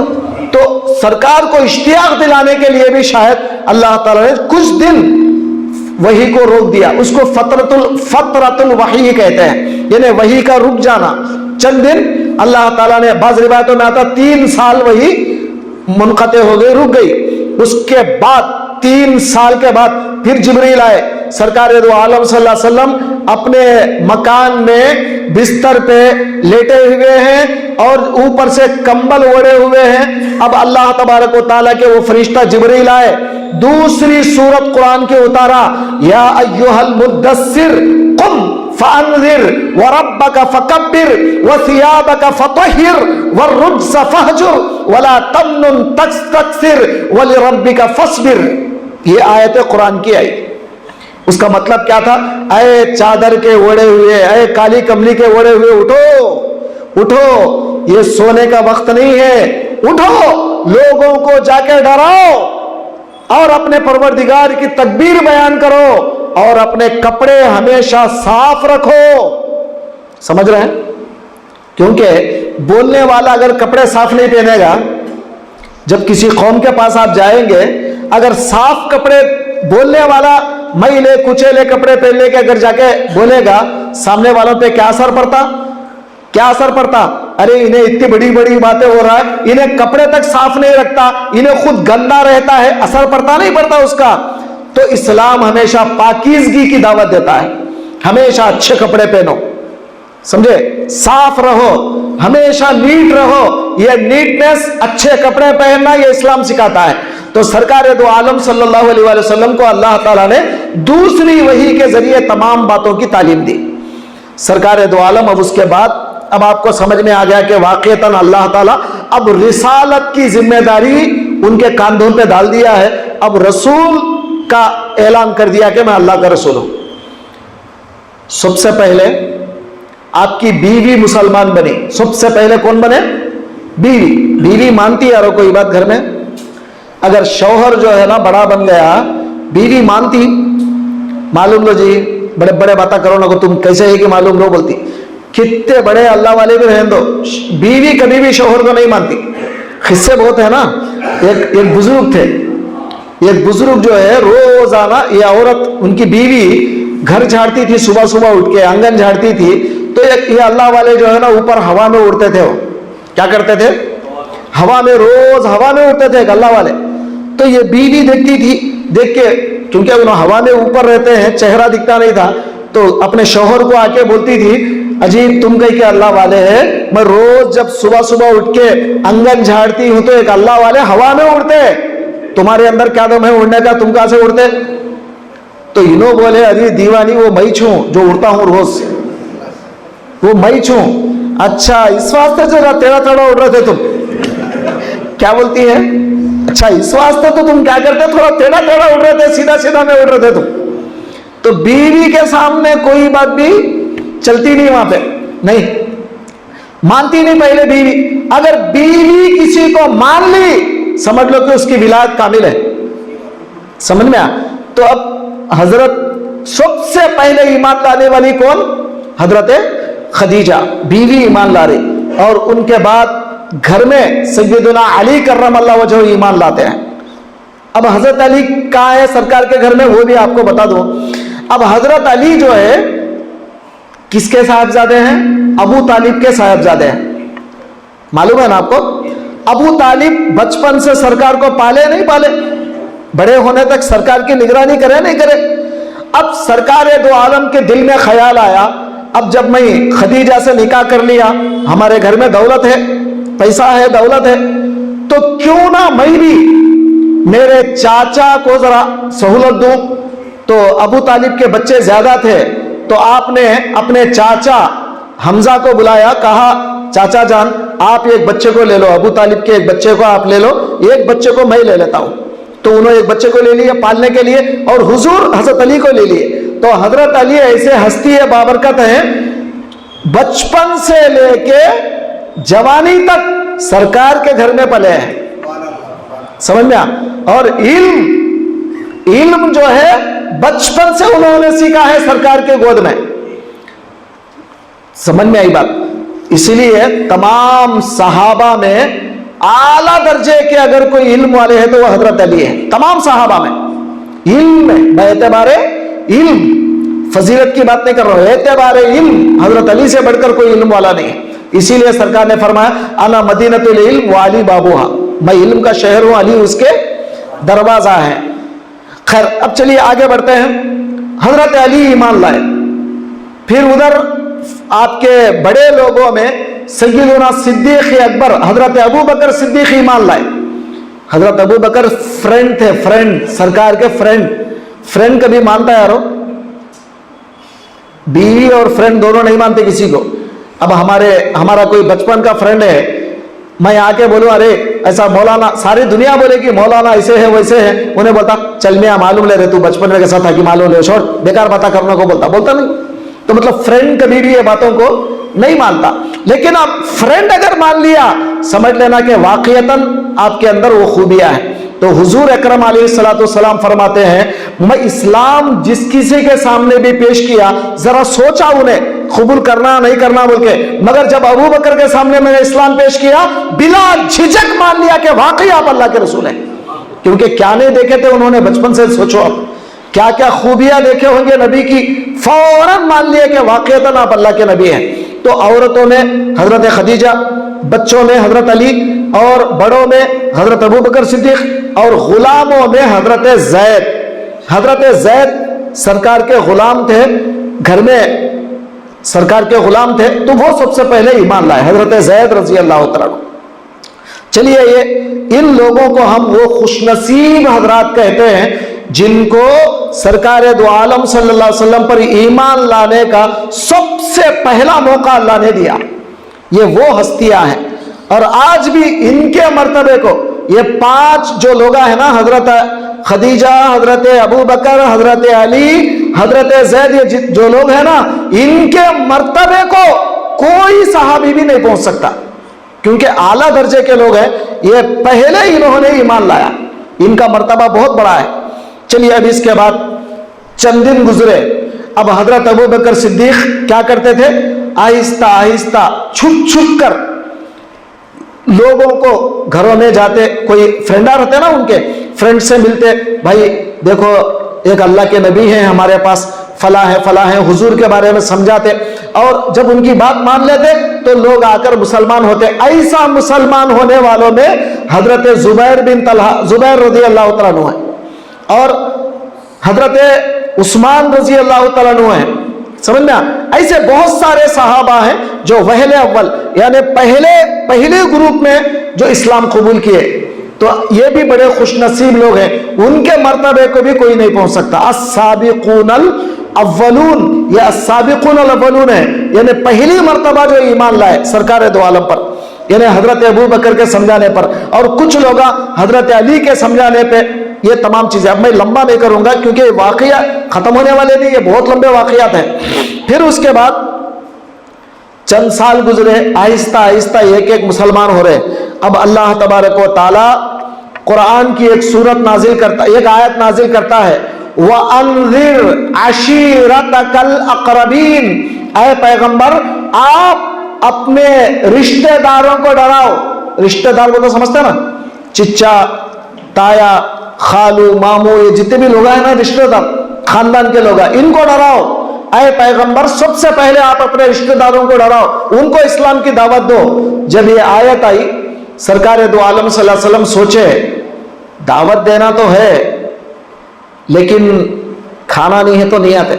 तो सरकार को इश्तियाक दिलाने के लिए भी शायद अल्लाह ताला ने कुछ दिन वही को रोक दिया। उसको फतरतुल वही कहते हैं, यानी वही का रुक जाना चंद दिन। अल्लाह ताला ने बाज़ रिवायतों में आता 3 साल वही मुनक़ते हो गई, रुक गई। उसके बाद 3 साल के बाद फिर जिब्रील आए। सरकार दो आलम सल्लल्लाहु अलैहि वसल्लम अपने मकान में बिस्तर पे लेटे हुए हैं और ऊपर से कंबल ओढ़े हुए हैं। अब अल्लाह तबारक व तआला के वो फरिश्ता जिब्रील आए, दूसरी सूरत कुरान के उतारा, या अय्युहल मुद्दस्सिर कुम फअन्ज़िर व रब्बक फकब्बिर व सियाबक फतहिर व रुज्ज़ फहजुर वला तमनुन तस्तक्सिर व लिरब्बिक फस्बिर। ये आयत कुरान की आई। उसका मतलब क्या था? ऐ चादर के ओढ़े हुए, ऐ काली कमली के ओढ़े हुए, उठो उठो, ये सोने का वक्त नहीं है, उठो, लोगों को जाके डराओ और अपने परवरदिगार की तकबीर बयान करो और अपने कपड़े हमेशा साफ रखो। समझ रहे हैं? क्योंकि बोलने वाला अगर कपड़े साफ नहीं पहनेगा, जब किसी कौम के पास आप जाएंगे, अगर साफ कपड़े, बोलने वाला मैले कुचेले कपड़े पहन लेके अगर जाके बोलेगा, सामने वालों पे क्या असर पड़ता? क्या असर पड़ता? अरे इन्हें इतनी बड़ी बड़ी बातें हो रहा है, इन्हें कपड़े तक साफ नहीं रखता, इन्हें खुद गंदा रहता है, असर पड़ता नहीं पड़ता उसका? तो इस्लाम हमेशा पाकीज़गी की दावत देता है, हमेशा अच्छे कपड़े पहनो, समझे, साफ रहो, हमेशा नीट रहो। ये नीटनेस, अच्छे कपड़े पहनना, ये इस्लाम सिखाता है। तो सरकार दो आलम सल्लल्लाहु अलैहि वसल्लम को अल्लाह ताला ने दूसरी वही के जरिए तमाम बातों की तालीम दी। सरकार दो आलम, अब उसके बाद अब आपको समझ में आ गया कि वाक़ईतन अल्लाह ताला अब रिसालत की जिम्मेदारी उनके कांधों पे डाल दिया है। अब रसूल का ऐलान कर दिया कि मैं अल्लाह का रसूल हूं। सबसे पहले आपकी बीवी मुसलमान बनी। सबसे पहले कौन बने? बीवी। बीवी मानती है यारो कोई बात घर में? अगर शौहर जो है ना बड़ा बन गया, बीवी मानती, मालूम लो जी, बड़े बड़े बातें करो ना, को तुम कैसे है कि मालूम लो बोलती। कितने बड़े अल्लाह वाले भी रहने दो, बीवी कभी भी शौहर को नहीं मानती। किस्से बहुत है ना। एक बुजुर्ग थे, एक बुजुर्ग जो है रोजाना, ये औरत उनकी बीवी घर झाड़ती थी, सुबह सुबह उठ के आंगन झाड़ती थी, तो ये अल्लाह वाले जो है ना ऊपर हवा में उड़ते थे। वो क्या करते थे? हवा में, रोज हवा में उड़ते थे अल्लाह वाले। तो ये बीवी देखती थी, देख के, क्योंकि उन्हें हवा में ऊपर रहते हैं, चेहरा दिखता नहीं था, तो अपने शौहर को आके बोलती थी, अजीब तुम कहीं के अल्लाह वाले हैं, मैं रोज जब सुबह सुबह उठ के आंगन झाड़ती हूं तो एक अल्लाह वाले हवा में उड़ते, तुम्हारे अंदर क्या दम है उड़ने का, तुम कहां से उड़ते? तो इन्हों बोले अरे दीवानी वो मैं छू जो उड़ता हूं रोज, वो मैं छू। अच्छा इस वास्ते जरा टेढ़ा टेढ़ा उड़ रहे थे तुम, क्या बोलती है? अच्छा इस वास्ते तो तुम क्या करते, थोड़ा टेढ़ा टेढ़ा उड़ रहे थे, सीधा सीधा में उड़ रहे थे तुम। तो बीवी के सामने कोई बात भी चलती नहीं, वहां पे नहीं मानती नहीं पहले बीवी। अगर बीवी किसी को मान ली समझ लो कि उसकी विलायत कामिल है, समझ में आ? तो अब हजरत सबसे पहले ईमान लाने वाली कौन? हजरत खदीजा बीवी ईमान ला रही, और उनके बाद घर में सैयदना अली कर्रमल्लाहु वजहू ईमान लाते हैं। अब हजरत अली कहाँ है सरकार के घर में, वो भी आपको बता दूं। अब हजरत अली जो है किसके साहिबजादे हैं? अबू तालिब के साहिबजादे हैं, मालूम है ना आपको? अबू तालिब बचपन से सरकार को पाले नहीं पाले, बड़े होने तक सरकार की निगरानी करे नहीं करे। अब सरकार दो आलम के दिल में ख्याल आया, अब जब मैं खदीजा से निकाह कर लिया, हमारे घर में दौलत है, पैसा है, दौलत है, तो क्यों ना मैं भी मेरे चाचा को जरा सहूलत दूं। तो अबू तालिब के बच्चे ज्यादा थे, तो आपने अपने चाचा हमजा को बुलाया, कहा चाचा जान आप एक बच्चे को ले लो, अबू तालिब के एक बच्चे को आप ले लो, एक बच्चे को मैं ले लेता हूं। तो उन्होंने एक बच्चे को ले लिया पालने के लिए, और हुजूर हजरत अली को ले लिए। तो हजरत अली ऐसे हस्ती है, बाबरकत है, बचपन से लेके जवानी तक सरकार के घर में पले हैं, समझ में आ? और इल्म जो है बचपन से उन्होंने सीखा है सरकार के गोद में, समझ में आई बात? इसीलिए तमाम सहाबा में आला दर्जे के अगर कोई इल्म वाले हैं तो वह हजरत अली है। तमाम सहाबा में इल्म में बेएतबारे इल्म, फजीलत की बात नहीं कर रहा हूं, एतबारे इल्म हजरत अली से बढ़कर कोई इल्म वाला नहीं है। इसीलिए सरकार ने फरमाया अना मदीनतुल इल्म व अली बाबूहा, मैं इल्म का शहर हूं, अली उसके दरवाजा है। खैर अब चलिए आगे बढ़ते हैं। हजरत अली ईमान लाए, फिर उधर आपके बड़े लोगों में सय्यदुना सिद्दीक अकबर हजरत अबू बकर सिद्दीक ईमान लाए। हजरत अबू बकर फ्रेंड थे, फ्रेंड, सरकार के फ्रेंड। फ्रेंड कभी मानता है यारो? बीवी और फ्रेंड दोनों नहीं मानते किसी को। अब हमारा कोई बचपन का फ्रेंड है, मैं आके बोलूं अरे ऐसा मौलाना, सारी दुनिया बोले कि मौलाना ऐसे है वैसे है, उन्हें बोलता चल मैं मालूम ले रहे, तू बचपन में कैसा था कि मालूम ले, छोड़ बेकार बातें करने को बोलता नहीं। तो मतलब फ्रेंड कभी भी ये बातों को नहीं मानता। लेकिन आप फ्रेंड अगर मान लिया समझ लेना कि वाकईतन आपके अंदर वो खूबियां हैं। तो हुजूर अकरम अलैहिस्सलाम फरमाते हैं मैं इस्लाम जिस किसी के सामने भी पेश किया जरा सोचा उन्हें कबूल करना नहीं करना बोल के, मगर जब अबू बकर के सामने मैंने इस्लाम पेश किया बिला झिझक मान लिया कि वाकई आप अल्लाह के रसूल हैं। क्योंकि क्या नहीं देखे थे उन्होंने बचपन से, सोचो आप क्या क्या खूबियां देखे होंगे नबी की, फौरन मान लिया कि वाकईतन आप अल्लाह के नबी हैं। तो औरतों में हजरत खदीजा, बच्चों में हजरत अली, और बड़ों में हजरत अबू बकर सिद्दीक, और गुलामों में हजरत जैद। हजरत जैद सरकार के गुलाम थे, घर में सरकार के गुलाम थे, तो वो सबसे पहले ईमान लाए, हजरत जैद रजी अल्लाह तआला। चलिए ये इन लोगों को हम वो खुशनसीब हजरात कहते हैं जिनको सरकार दो आलम सल्लल्लाहु अलैहि वसल्लम पर ईमान लाने का सबसे पहला मौका अल्लाह ने दिया। ये वो हस्तियां हैं, और आज भी इनके मर्तबे को ये 5 जो लोग हैं ना, हजरत खदीजा, हजरत अबू बकर, हजरत अली, हजरत जैद, ये जो लोग हैं ना, इनके मर्तबे को कोई सहाबी भी नहीं पहुंच सकता, क्योंकि आला दर्जे के लोग हैं। ये पहले इन्होंने ईमान लाया, इनका मर्तबा बहुत बड़ा है। चलिए अब इसके बाद चंद दिन गुजरे। अब हजरत अबू बकर सिद्दीक क्या करते थे, आहिस्ता आहिस्ता छुप छुप कर लोगों को घरों में जाते, कोई फ्रेंडा रहते ना उनके, फ्रेंड से मिलते, भाई देखो एक अल्लाह के नबी हैं हमारे पास, फला है, हुजूर के बारे में समझाते, और जब उनकी बात मान लेते तो लोग आकर मुसलमान होते। ऐसा मुसलमान होने वालों में हजरत जुबैर बिन तलहा, जुबैर रजी अल्लाह तआला अन्हु है, और हजरत उस्मान रजी अल्लाह तआला अन्हु है, समझ में आया? ऐसे बहुत सारे सहाबा हैं जो वहले अव्वल यानी पहले ग्रुप में जो इस्लाम कबूल किए, तो ये भी बड़े खुशनसीब लोग हैं, उनके मर्तबे को भी कोई नहीं पहुंच सकता। अस्साबिकूनल अव्वलून, ये अस्साबिकूनल अव्वलून है, यानी पहली मर्तबा जो ईमान लाए सरकार दो आलम पर, यानी हजरत अबू बकर के समझाने पर, और कुछ लोग हजरत अली के समझाने पे, ये तमाम चीजें। अब मैं लंबा नहीं करूंगा क्योंकि वाकया खत्म होने वाले नहीं, ये बहुत लंबे वाकयात हैं। फिर उसके बाद चंद साल गुजरे, आहिस्ता आहिस्ता एक एक मुसलमान हो रहे। अब अल्लाह तबारक व तआला कुरान की एक सूरत नाजिल करता, एक आयत नाजिल करता है, वअन्ज़िर अशीरतकल अक़रबीन, ऐ पैगंबर आप अपने रिश्तेदारों को डराओ। रिश्तेदार को तो समझते ना, चिच्चा, ताया, खालू, मामू, ये जितने भी लोग हैं ना रिश्तेदार, खानदान के लोग हैं, इनको डराओ। ऐ पैगंबर सबसे पहले आप अपने रिश्तेदारों को डराओ, उनको इस्लाम की दावत दो। जब ये आयत आई, सरकार दो आलम सल्लल्लाहु अलैहि वसल्लम सोचे दावत देना तो है लेकिन खाना नहीं है तो नहीं आते।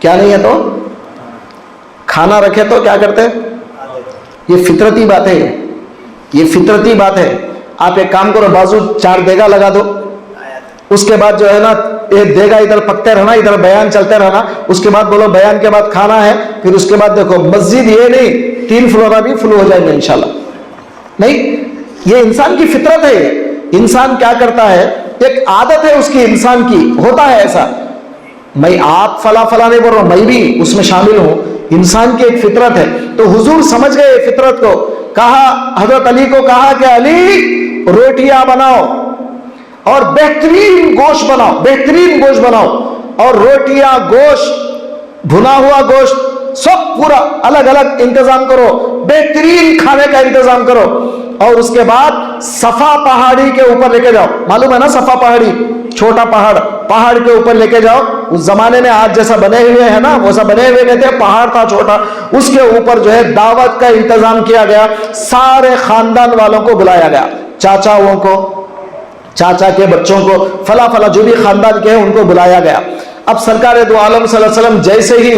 क्या नहीं है तो? खाना रखे तो क्या करते? ये फितरती बात है, ये फितरती बात है। आप एक काम करो, बाजू 4 देगा लगा दो, उसके बाद जो है ना ये देगा इधर पकते रहना, इधर बयान चलते रहना, उसके बाद बोलो बयान के बाद खाना है, फिर उसके बाद देखो मस्जिद ये नहीं 3 फ्लोरा भी फुल हो जाएंगे इंशाल्लाह। नहीं, ये इंसान की फितरत है। ये इंसान क्या करता है, एक आदत है उसकी, इंसान की होता है ऐसा। मैं आप फला फला नहीं बोल रहा हूं, मैं भी उसमें शामिल हूं। इंसान की एक फितरत है, तो हुजूर समझ गए फितरत को। कहा, हजरत अली को कहा कि अली रोटियां बनाओ और बेहतरीन गोश्त बनाओ, बेहतरीन गोश्त बनाओ, और रोटियां, गोश्त, भुना हुआ गोश्त, सब पूरा अलग अलग इंतजाम करो, बेहतरीन खाने का इंतजाम करो। और उसके बाद सफा पहाड़ी के ऊपर लेके जाओ। मालूम है ना सफा पहाड़ी, छोटा पहाड़, पहाड़ के ऊपर लेके जाओ। उस जमाने में आज जैसा बने हुए है ना, वैसा बने हुए नहीं थे, पहाड़ था छोटा, उसके ऊपर जो है दावत का इंतजाम किया गया। सारे खानदान वालों को बुलाया गया, चाचाओं को, चाचा के बच्चों को, फला फला जो भी खानदान के हैं उनको बुलाया गया। अब सरकार दो आलम सल्लल्लाहु अलैहि वसल्लम जैसे ही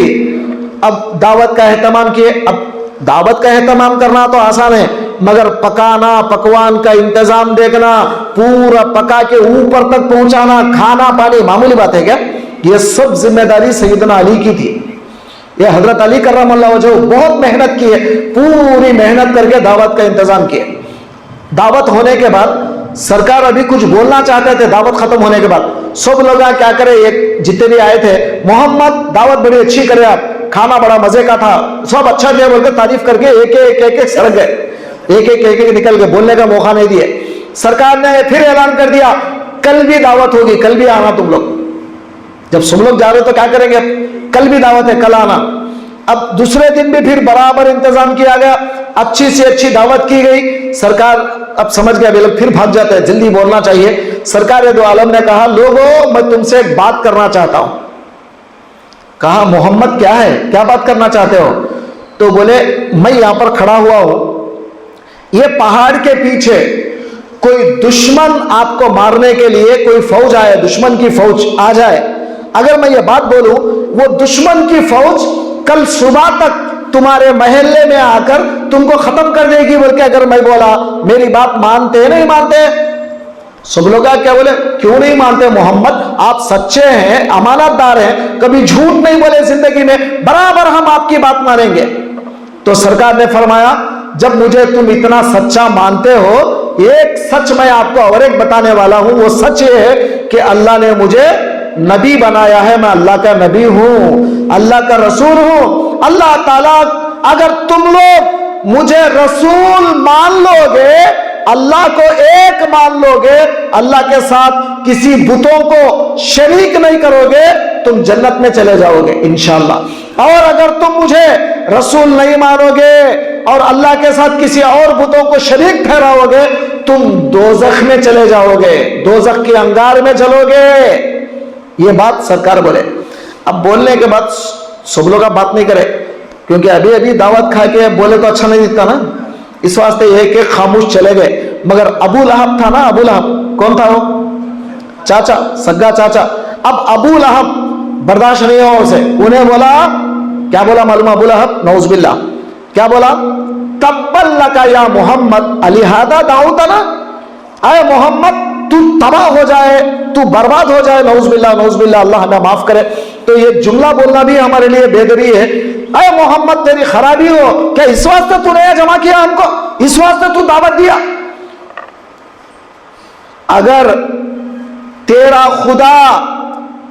अब दावत का एहतमाम किए। अब दावत का एहतमाम करना तो आसान है, मगर पकाना, पकवान का इंतजाम देखना, पूरा पका के ऊपर तक पहुंचाना, खाना पानी मामूली बात है क्या? यह सब जिम्मेदारी सैयदना अली की थी। यह हजरत अली कर्रमल्लाहु वजहू बहुत मेहनत की है, पूरी मेहनत करके दावत का इंतजाम किए। दावत होने के बाद सरकार अभी कुछ बोलना चाहते थे, दावत खत्म होने के बाद सब लोग क्या करे, एक जितने भी आए थे, मोहम्मद दावत बड़ी अच्छी करे, आप खाना बड़ा मजे का था, सब अच्छा दिया बोलकर तारीफ करके एक सड़क गए, एक निकल गए, बोलने का मौका नहीं दिए। सरकार ने फिर ऐलान कर दिया कल भी दावत होगी, कल भी आना तुम लोग। जब सब लोग जा रहे तो क्या करेंगे, कल भी दावत है, कल आना। अब दूसरे दिन भी फिर बराबर इंतजाम किया गया, अच्छी से अच्छी दावत की गई। सरकार अब समझ गया, वे लोग फिर भाग जाते हैं, जल्दी बोलना चाहिए। सरकार दो आलम ने कहा, लोगों मैं तुमसे एक बात करना चाहता हूं। कहा, मोहम्मद क्या है, क्या बात करना चाहते हो? तो बोले, मैं यहां पर खड़ा हुआ हूं, ये पहाड़ के पीछे कोई दुश्मन आपको मारने के लिए कोई फौज आए, दुश्मन की फौज आ जाए, अगर मैं ये बात बोलूं, वो दुश्मन की फौज कल सुबह तक तुम्हारे महल्ले में आकर तुमको खत्म कर देगी बोल के अगर मैं बोला, मेरी बात मानते नहीं मानते? सब लोग क्या बोले, क्यों नहीं मानते मोहम्मद, आप सच्चे हैं, अमानतदार हैं, कभी झूठ नहीं बोले जिंदगी में, बराबर हम आपकी बात मानेंगे। तो सरकार ने फरमाया, जब मुझे तुम इतना सच्चा मानते हो, एक सच मैं आपको और एक बताने वाला हूं। वो सच ये है कि अल्लाह ने मुझे नबी बनाया है, मैं अल्लाह का नबी हूं, अल्लाह का रसूल हूं। अल्लाह ताला अगर तुम लोग मुझे रसूल मान लोगे, अल्लाह को एक मान लोगे, अल्लाह के साथ किसी बुतों को शरीक नहीं करोगे, तुम जन्नत में चले जाओगे इंशाअल्लाह। और अगर तुम मुझे रसूल नहीं मानोगे और अल्लाह के साथ किसी और बुतों को शरीक ठहराओगे, तुम दोजख में चले जाओगे, दोजख के अंगार में जलोगे। ये बात सरकार बोले। अब बोलने के बाद सब लोग बात नहीं करे, क्योंकि अभी अभी दावत खा के बोले तो अच्छा नहीं दिखता ना, इस वास्ते एक एक खामोश चले गए। मगर अबू लहब था ना, अबू लहब कौन था वो? चाचा, सग्गा चाचा। अब अबू लहब बर्दाश्त नहीं हुआ उसे, उन्हें बोला क्या बोला मालूम? अबू लहब नऊज़ बिल्लाह क्या बोला? तब्बल लका या मोहम्मद अलिहादा दाऊतना, आए मोहम्मद तू तबाह हो जाए, तू बर्बाद हो जाए, नऊज़ बिल्लाह, अल्लाह हमें माफ करे। तो ये जुमला बोलना भी हमारे लिए बेदरी है। अरे मोहम्मद तेरी खराबी हो क्या, इस वास्ते तू नया जमा किया हमको, इस वास्ते तू दावत दिया? अगर तेरा खुदा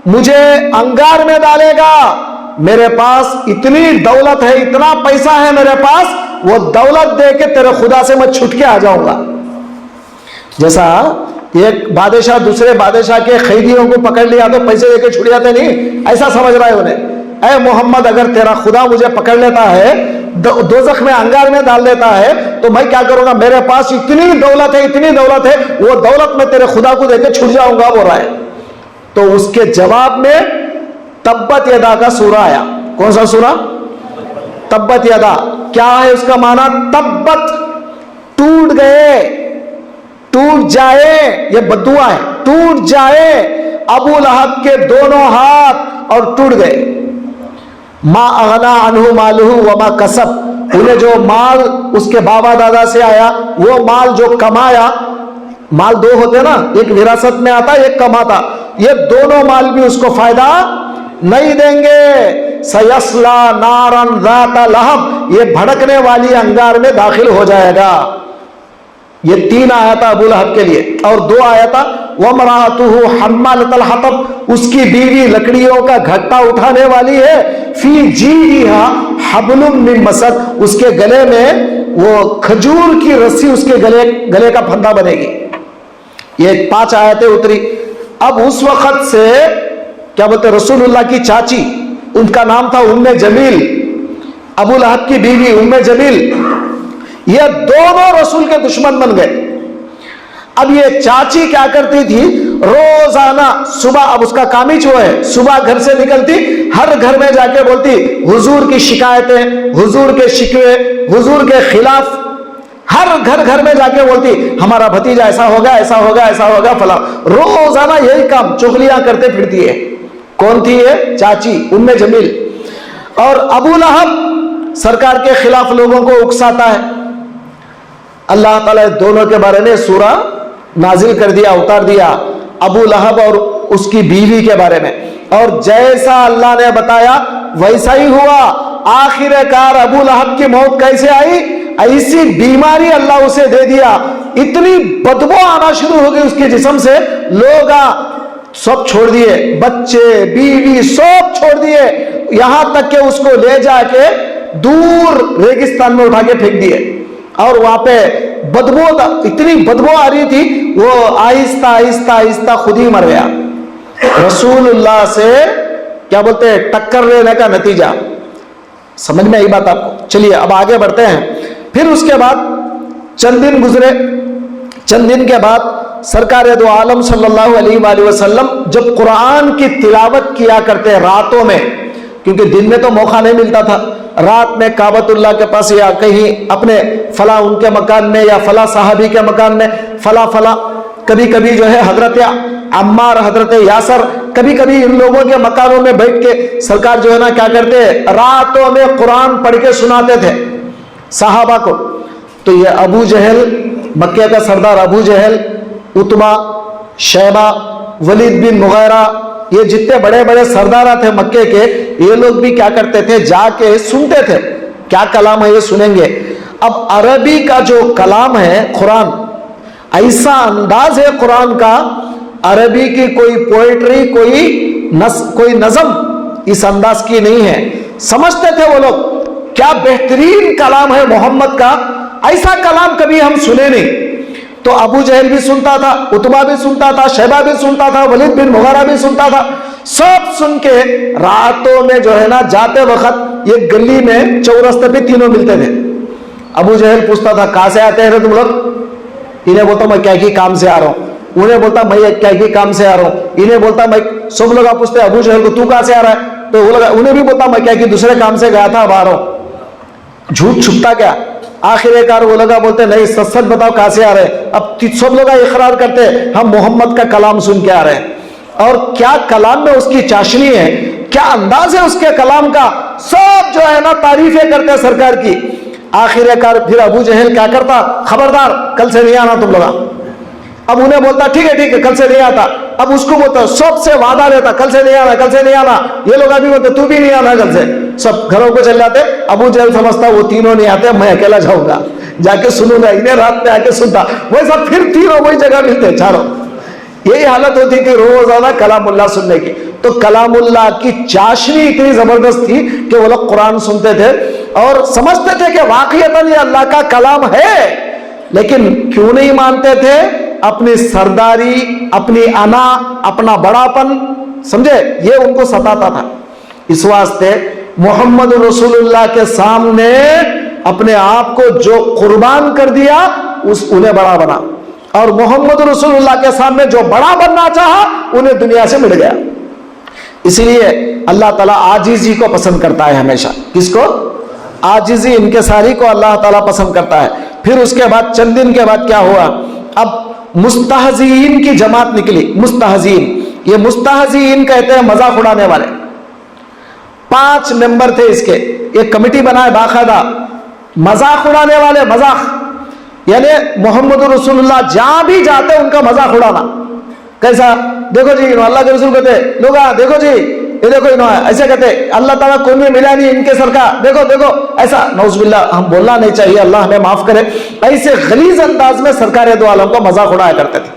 मुझे अंगार में डालेगा, मेरे पास इतनी दौलत है, इतना पैसा है मेरे पास, वो दौलत दे के तेरे खुदा से मैं छुट के आ जाऊंगा। जैसा एक बादशाह दूसरे बादशाह के खैदियों को पकड़ लिया तो पैसे देके छुट जाते नहीं, ऐसा समझ रहा है उन्हें। ऐ मोहम्मद अगर तेरा खुदा मुझे पकड़ लेता है, दोज़ख में अंगार में डाल देता है, तो मैं क्या करूंगा? मेरे पास इतनी दौलत है, इतनी दौलत है, वो दौलत मैं तेरे खुदा को देके छुट जाऊंगा, बोल रहा है। तो उसके जवाब में तब्बत यदा का सूरा आया। कौन सा सूरा? तब्बत यदा। क्या है उसका माना? तब्बत, टूट गए, टूट जाए, ये बद्दुआ है, टूट जाए अबू लहब के दोनों हाथ और टूट गए। मा अगना अनहु मालुहु व मा कसब, उन्हें जो माल उसके बाबा दादा से आया, वो माल जो कमाया, माल दो होते ना, एक विरासत में आता, एक कमाता, ये दोनों माल भी उसको फायदा नहीं देंगे। सयस्ला नारन ज़ाता लहब, ये भड़कने वाली अंगार में दाखिल हो जाएगा। ये 3 आया था अबू लहब के लिए। और 2 आया था वमरातुहु हम्मालतल हतब, उसकी बीवी लकड़ियों का घट्टा उठाने वाली है। फी जीहा हब्लुम मिन मसद, उसके गले में वो खजूर की रस्सी उसके गले का फंदा बनेगी। ये 5 आयतें उतरी। अब उस वक्त से क्या बोलते, रसूलुल्लाह की चाची, उनका नाम था उम्मे जमील, अबू लहब की बीवी उम्मे जमील, ये दोनों रसूल के दुश्मन बन गए। अब ये चाची क्या करती थी? रोजाना सुबह, अब उसका काम ही जो है, सुबह घर से निकलती, हर घर में जाके बोलती हुजूर की शिकायतें, हुजूर के शिकवे, हुजूर के खिलाफ, हर घर में जाके बोलती हमारा भतीजा ऐसा हो गया, ऐसा हो गया, ऐसा हो गया, फला। रोजाना यही काम चुगलियां करते फिरती है। कौन थी ये? चाची उम्मे जमील। और अबू लहब सरकार के खिलाफ लोगों को उकसाता है। अल्लाह ताला दोनों के बारे में सूरा नाजिल कर दिया, उतार दिया, अबू लहब और उसकी बीवी के बारे में। और जैसा अल्लाह ने बताया वैसा ही हुआ। आखिरकार अबू लहब की मौत कैसे आई? ऐसी बीमारी अल्लाह उसे दे दिया, इतनी बदबू आना शुरू हो गई उसके जिस्म से, लोग सब छोड़ दिए, बच्चे बीवी सब छोड़ दिए, यहां तक कि उसको ले जाके दूर रेगिस्तान में उठा के फेंक दिए। और वहां पे बदबू, इतनी बदबू आ रही थी, वो आहिस्ता आहिस्ता आहिस्ता खुद ही मर गया। रसूलुल्लाह से क्या बोलते हैं, टक्कर लेने का नतीजा। समझ में आई बात आपको? चलिए अब आगे बढ़ते हैं। फिर उसके बाद चंद दिन गुजरे, चंद दिन के बाद सरकार दो आलम सल्लल्लाहु अलैहि वसल्लम जब कुरान की तिलावत किया करते रातों में, क्योंकि दिन में तो मौका नहीं मिलता था, रात में काबतुल्लाह के पास या कहीं अपने फला उनके मकान में या फला साहबी के मकान में फला फला, कभी कभी जो है हजरत अम्मार, हजरत यासर, कभी कभी इन लोगों के मकानों में बैठ के सरकार जो है ना क्या करते, रातों में कुरान पढ़ के सुनाते थे साहबा को। तो ये अबू जहल, मक्के का सरदार अबू जहल, उतबा, शैबा, वलीद बिन मुगैरा, ये जितने बड़े बड़े सरदार थे मक्के के, ये लोग भी क्या करते थे, जाके सुनते थे। क्या कलाम है ये सुनेंगे। अब अरबी का जो कलाम है कुरान, ऐसा अंदाज है कुरान का, अरबी की कोई पोएट्री, कोई नज़म इस अंदाज की नहीं है। समझते थे वो लोग क्या बेहतरीन कलाम है मोहम्मद का, ऐसा कलाम कभी हम सुने नहीं। तो अबू जहल भी सुनता था, उतबा भी सुनता था, शैबा भी सुनता था, वलीद बिन मुगीरा भी सुनता था। सब सुन के रातों में जो है ना जाते वक्त ये गली में चौरस्ते पे तीनों मिलते थे। अबू जहल पूछता था कहां से आते हैं तुम लोग? इन्हें बोलता मैं क्या की काम से आ रहा हूं, उन्हें बोलता मैं क्या की काम से आ रहा हूं, इन्हें बोलता मैं, सब लोग आप पूछते अबू जहल को तू कहां से आ रहा है, तो वो लोग उन्हें भी बोलता मैं क्या की दूसरे काम से गया था, अब आ रहा हूं। झूठ छुपता क्या? आखिरकार वो लगा बोलते नहीं सच सच बताओ कहां से आ रहे हैं। अब सब लोग इकरार करते हम मोहम्मद का कलाम सुन के आ रहे हैं। और क्या कलाम में उसकी चाशनी है, क्या अंदाज है उसके कलाम का, सब जो है ना तारीफें करते सरकार की। आखिरकार फिर अबू जहल क्या करता, खबरदार कल से नहीं आना तुम लोग। अब उन्हें बोलता ठीक है कल से नहीं आता। अब उसको बोलता, सबसे वादा लेता कल से नहीं आना, कल से नहीं आना। ये लोग अभी बोलते तू भी नहीं आना कल से। सब घरों को चल जाते। अबू जहल समझता वो तीनों नहीं आते, मैं अकेला जाऊंगा, जाके सुनूंगा, इन्हें रात में आके सुनता। वैसा फिर तीनों वही जगह मिलते चारों। यही हालत होती थी रोजाना कलामुल्लाह सुनने की। तो कलामुल्लाह की चाशनी इतनी जबरदस्त थी कि वो लोग कुरान सुनते थे और समझते थे कि वाकईतन ये अल्लाह का कलाम है, लेकिन क्यों नहीं मानते थे? अपनी सरदारी, अपनी अना, अपना बड़ापन, समझे, ये उनको सताता था। इस वास्ते मोहम्मद रसूलुल्लाह के सामने अपने आप को जो कुर्बान कर दिया उन्हें बड़ा बना, और मोहम्मद रसूलुल्लाह के सामने जो बड़ा बनना चाहा उन्हें दुनिया से मिट गया। इसीलिए अल्लाह ताला आजिजी को पसंद करता है हमेशा। किसको? आजिजी, इनकिसारी को अल्लाह ताला पसंद करता है। फिर उसके बाद चंद दिन के बाद क्या हुआ? अब मुस्तहजीन की जमात निकली। मुस्तहजीन, ये मुस्तहजीन कहते हैं मजाक उड़ाने वाले। 5 मेंबर थे इसके, एक कमेटी बनाए बाकायदा, मजाक उड़ाने वाले। मजाक यानी मोहम्मद रसूलुल्लाह जहां भी जाते उनका मजाक उड़ाना। कैसा? देखो जी अल्लाह के रसूल कहते, लोग देखो जी ये देखो इन्होंने ऐसे कहते, अल्लाह ताला कोई में मिला नहीं इनके सर का, देखो देखो ऐसा। नौजुबिल्लाह, हम बोलना नहीं चाहिए, अल्लाह हमें माफ करे। ऐसे गलीज अंदाज में सरकार दो आलम का मजाक उड़ाया करते थे।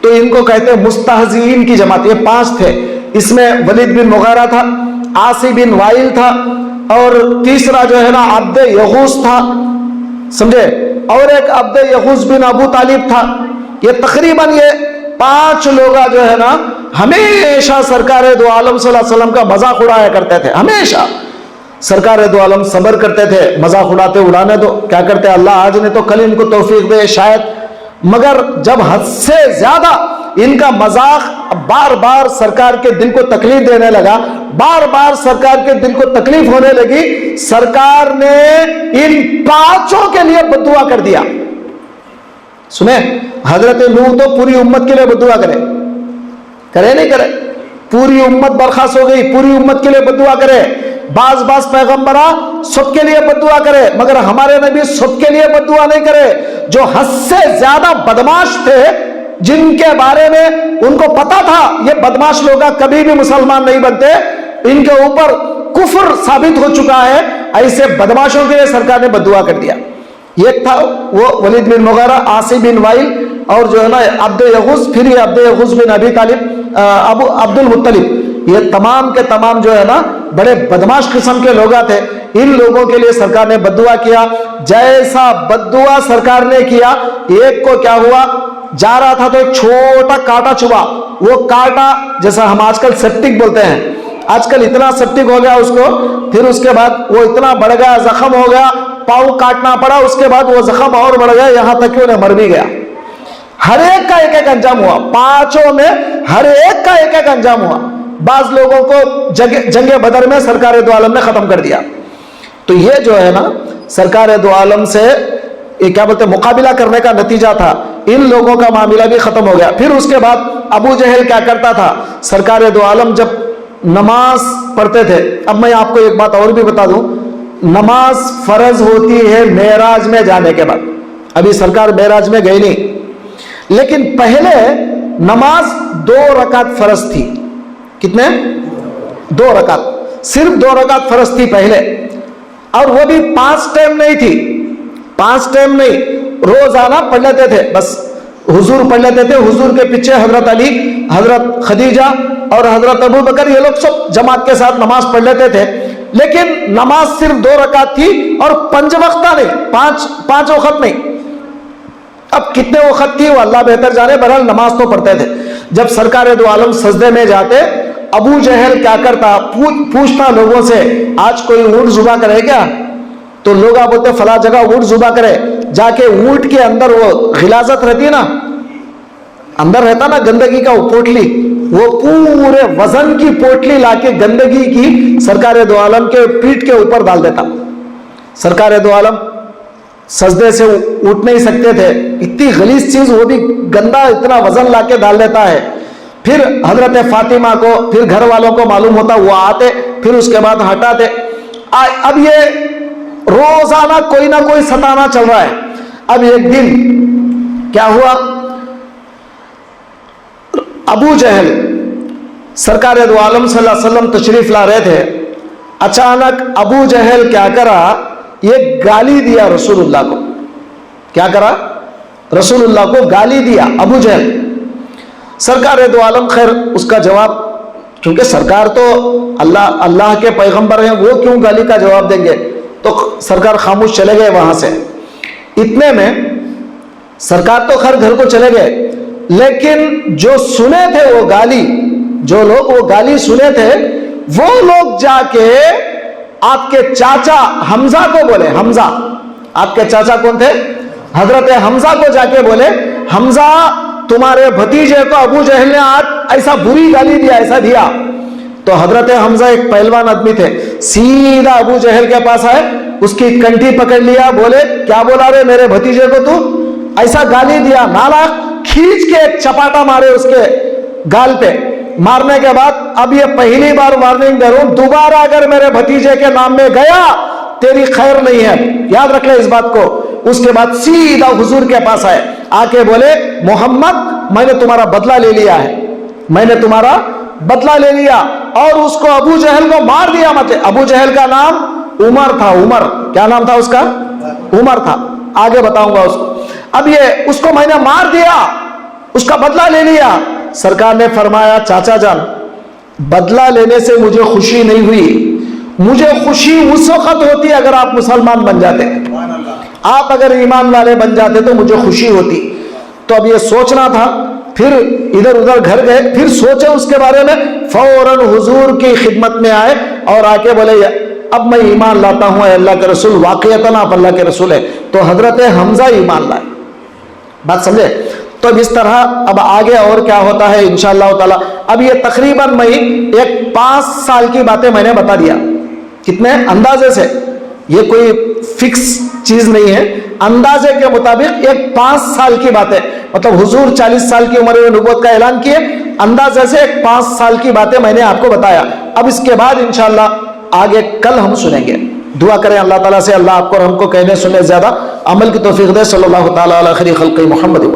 तो इनको कहते हैं मुस्तहजीन की जमात। ये 5 थे। इसमें वलीद बिन मुगीरा था, आसी बिन वाइल था, और तीसरा जो है ना अब्द यगूस था, समझे, और एक अब्द यगूस बिन अबू तालिब था। ये तकरीबन ये 5 लोग जो है ना हमेशा सरकार दो आलम सल्लल्लाहु अलैहि वसल्लम का मजाक उड़ाया करते थे। हमेशा सरकार दो आलम सब्र करते थे, मजाक उड़ाते, उड़ाने दो, क्या करते, अल्लाह आज ने तो कल इनको तौफीक दे शायद। मगर जब हद से ज्यादा इनका मजाक बार बार सरकार के दिल को तकलीफ देने लगा, बार बार सरकार के दिल को तकलीफ होने लगी, सरकार ने इन 5 के लिए बद्दुआ कर दिया। सुने, हजरत नूह तो पूरी उम्मत के लिए बद्दुआ करे नहीं करे? पूरी उम्मत बर्खास्त हो गई, पूरी उम्मत के लिए बद्दुआ करे। बाज पैगंबरा सबके लिए बद्दुआ करे, मगर हमारे नबी सबके लिए बद्दुआ नहीं करे। जो हद से ज्यादा बदमाश थे, जिनके बारे में उनको पता था ये बदमाश लोग कभी भी मुसलमान नहीं बनते, इनके ऊपर कुफ्र साबित हो चुका है, ऐसे बदमाशों के लिए सरकार ने बद्दुआ कर दिया। एक था वो वलीद बिन मुगीरा, आसी बिन वाइल, और जो है ना अब्द यगूस, फिर ये अब्द यगूस बिन अबी तालिब, अबू अब्दुल मुत्तलिब। ये तमाम के तमाम जो है ना बड़े बदमाश किस्म के लोग थे। इन लोगों के लिए सरकार ने बद्दुआ किया। जैसा बद्दुआ सरकार ने किया, एक को क्या हुआ, जा रहा था तो एक छोटा कांटा चुभा। वो कांटा, जैसा हम आजकल सेप्टिक बोलते हैं, आजकल इतना सेप्टिक हो गया उसको, फिर उसके बाद वो इतना बढ़ गया, जख्म हो गया, पाँव काटना पड़ा, उसके बाद वो जख्म और बढ़ गया, यहां तक कि उन्हें मर भी गया। हर एक का एक एक अंजाम हुआ। 5 में हर एक का एक एक अंजाम हुआ। बाज लोगों को जंगे बदर में सरकार दो आलम ने खत्म कर दिया। तो ये जो है ना सरकार दो आलम से ये क्या बोलते मुकाबिला करने का नतीजा था। इन लोगों का मामला भी खत्म हो गया। फिर उसके बाद अबू जहल क्या करता था, सरकार दो आलम जब नमाज पढ़ते थे, अब मैं आपको एक बात और भी बता दूं, नमाज फर्ज होती है मेराज में जाने के बाद। अभी सरकार मेराज में गई नहीं, लेकिन पहले नमाज 2 रकात फर्ज थी। कितने? 2 रकात, सिर्फ 2 रकात फर्ज थी पहले, और वो भी 5 टाइम नहीं थी। 5 टाइम नहीं, रोजाना पढ़ लेते थे। बस हुजूर पढ़ लेते थे, हुजूर के पीछे हजरत अली, हजरत खदीजा और हजरत अबू बकर, ये लोग सब जमात के साथ नमाज पढ़ लेते थे। लेकिन नमाज सिर्फ 2 रकात थी, और 5 वक्ता नहीं, 5 वक्त नहीं। अब कितने वक्त थी वो अल्लाह बेहतर जाने, बहरहाल नमाज तो पढ़ते थे। जब सरकार दो आलम सजदे में जाते, अबू जहल क्या करता, पूछता लोगों से, आज कोई ऊंट जुबा करे क्या? तो लोग बोलते फला जगह ऊंट जुबा करे। जाके ऊंट के अंदर वो गिलाजत रहती है ना, अंदर रहता ना गंदगी का वो पोटली, वो पूरे वजन की पोटली लाके गंदगी की सरकार दो आलम के पीठ के ऊपर डाल देता। सरकार दो आलम सजदे से उठ नहीं सकते थे, इतनी गलीज चीज, वो भी गंदा इतना वजन लाके डाल देता है। फिर हजरत फातिमा को, फिर घर वालों को मालूम होता, वो आते, फिर उसके बाद हटाते। اب یہ روزانہ کوئی نہ کوئی ستانا چل رہا ہے. اب ایک دن کیا ہوا, ابو جہل سرکار دو عالم صلی اللہ علیہ وسلم تشریف لا رہے تھے, اچانک ابو جہل کیا کرا, یہ گالی دیا رسول اللہ کو. کیا کرا, رسول اللہ کو گالی دیا ابو جہل. سرکار دو عالم خیر اس کا جواب, کیونکہ سرکار تو اللہ کے پیغمبر ہیں, وہ کیوں گالی کا جواب دیں گے, تو سرکار خاموش چلے گئے وہاں سے. اتنے میں سرکار تو خیر گھر کو چلے گئے, لیکن جو سنے تھے وہ گالی, جو لوگ وہ گالی سنے تھے, وہ لوگ جا کے آپ کے چاچا حمزہ کو بولے. حمزہ, آپ کے چاچا کون تھے, حضرت حمزہ کو جا کے بولے, حمزہ تمہارے بھتیجے کو ابو جہل نے آج ایسا بری گالی دیا, ایسا دیا. تو حضرت حمزہ ایک پہلوان آدمی تھے, سیدھا ابو جہل کے پاس آئے, اس کی کنٹھی پکڑ لیا, بولے کیا بولا رہے میرے بھتیجے کو, تو ایسا گالی دیا. نالاق, کھینچ کے ایک چپاٹا مارے اس کے گال پہ. مارنے کے بعد اب یہ پہلی بار وارننگ دے رہا ہوں, دوبارہ اگر میرے بھتیجے کے نام میں گیا تیری خیر نہیں ہے, یاد رکھ لے اس بات کو. اس کے بعد سیدھا حضور کے پاس آئے, آ کے بولے محمد میں نے تمہارا بدلہ لے لیا ہے, میں نے تمہارا بدلہ لے لیا. اور اس کو ابو جہل کو مار دیا. مطلب ابو جہل کا نام عمر تھا, عمر, کیا نام تھا اس کا, عمر تھا, آگے بتاؤں گا اس کو. اب یہ اس کو میں نے مار دیا, اس کا بدلہ لے لیا. سرکار نے فرمایا چاچا جان, بدلہ لینے سے مجھے خوشی نہیں ہوئی, مجھے خوشی اس وقت ہوتی اگر آپ مسلمان بن جاتے, آپ اگر ایمان والے بن جاتے تو مجھے خوشی ہوتی. تو اب یہ سوچنا تھا, پھر ادھر ادھر گھر گئے, پھر سوچے اس کے بارے میں, فوراً حضور کی خدمت میں آئے اور آ کے بولے اب میں ایمان لاتا ہوں اے اللہ کے رسول, واقعتاً آپ اللہ کے رسول ہے. تو حضرت حمزہ ایمان لائے. بات سمجھے؟ تو اس طرح اب آگے اور کیا ہوتا ہے انشاءاللہ تعالی. اب یہ تقریباً میں ایک 5 سال کی باتیں میں نے بتا دیا, کتنے اندازے سے, یہ کوئی فکس چیز نہیں ہے, اندازے کے مطابق ایک 5 سال کی باتیں, مطلب حضور 40 سال کی عمر میں نبوت کا اعلان کیے, اندازے سے ایک 5 سال کی باتیں میں نے آپ کو بتایا. اب اس کے بعد انشاءاللہ آگے کل ہم سنیں گے. دعا کریں اللہ تعالیٰ سے اللہ آپ کو اور ہم کو کہنے سننے زیادہ عمل کی توفیق دے. صلی اللہ تعالیٰ علی خیر خلق محمد.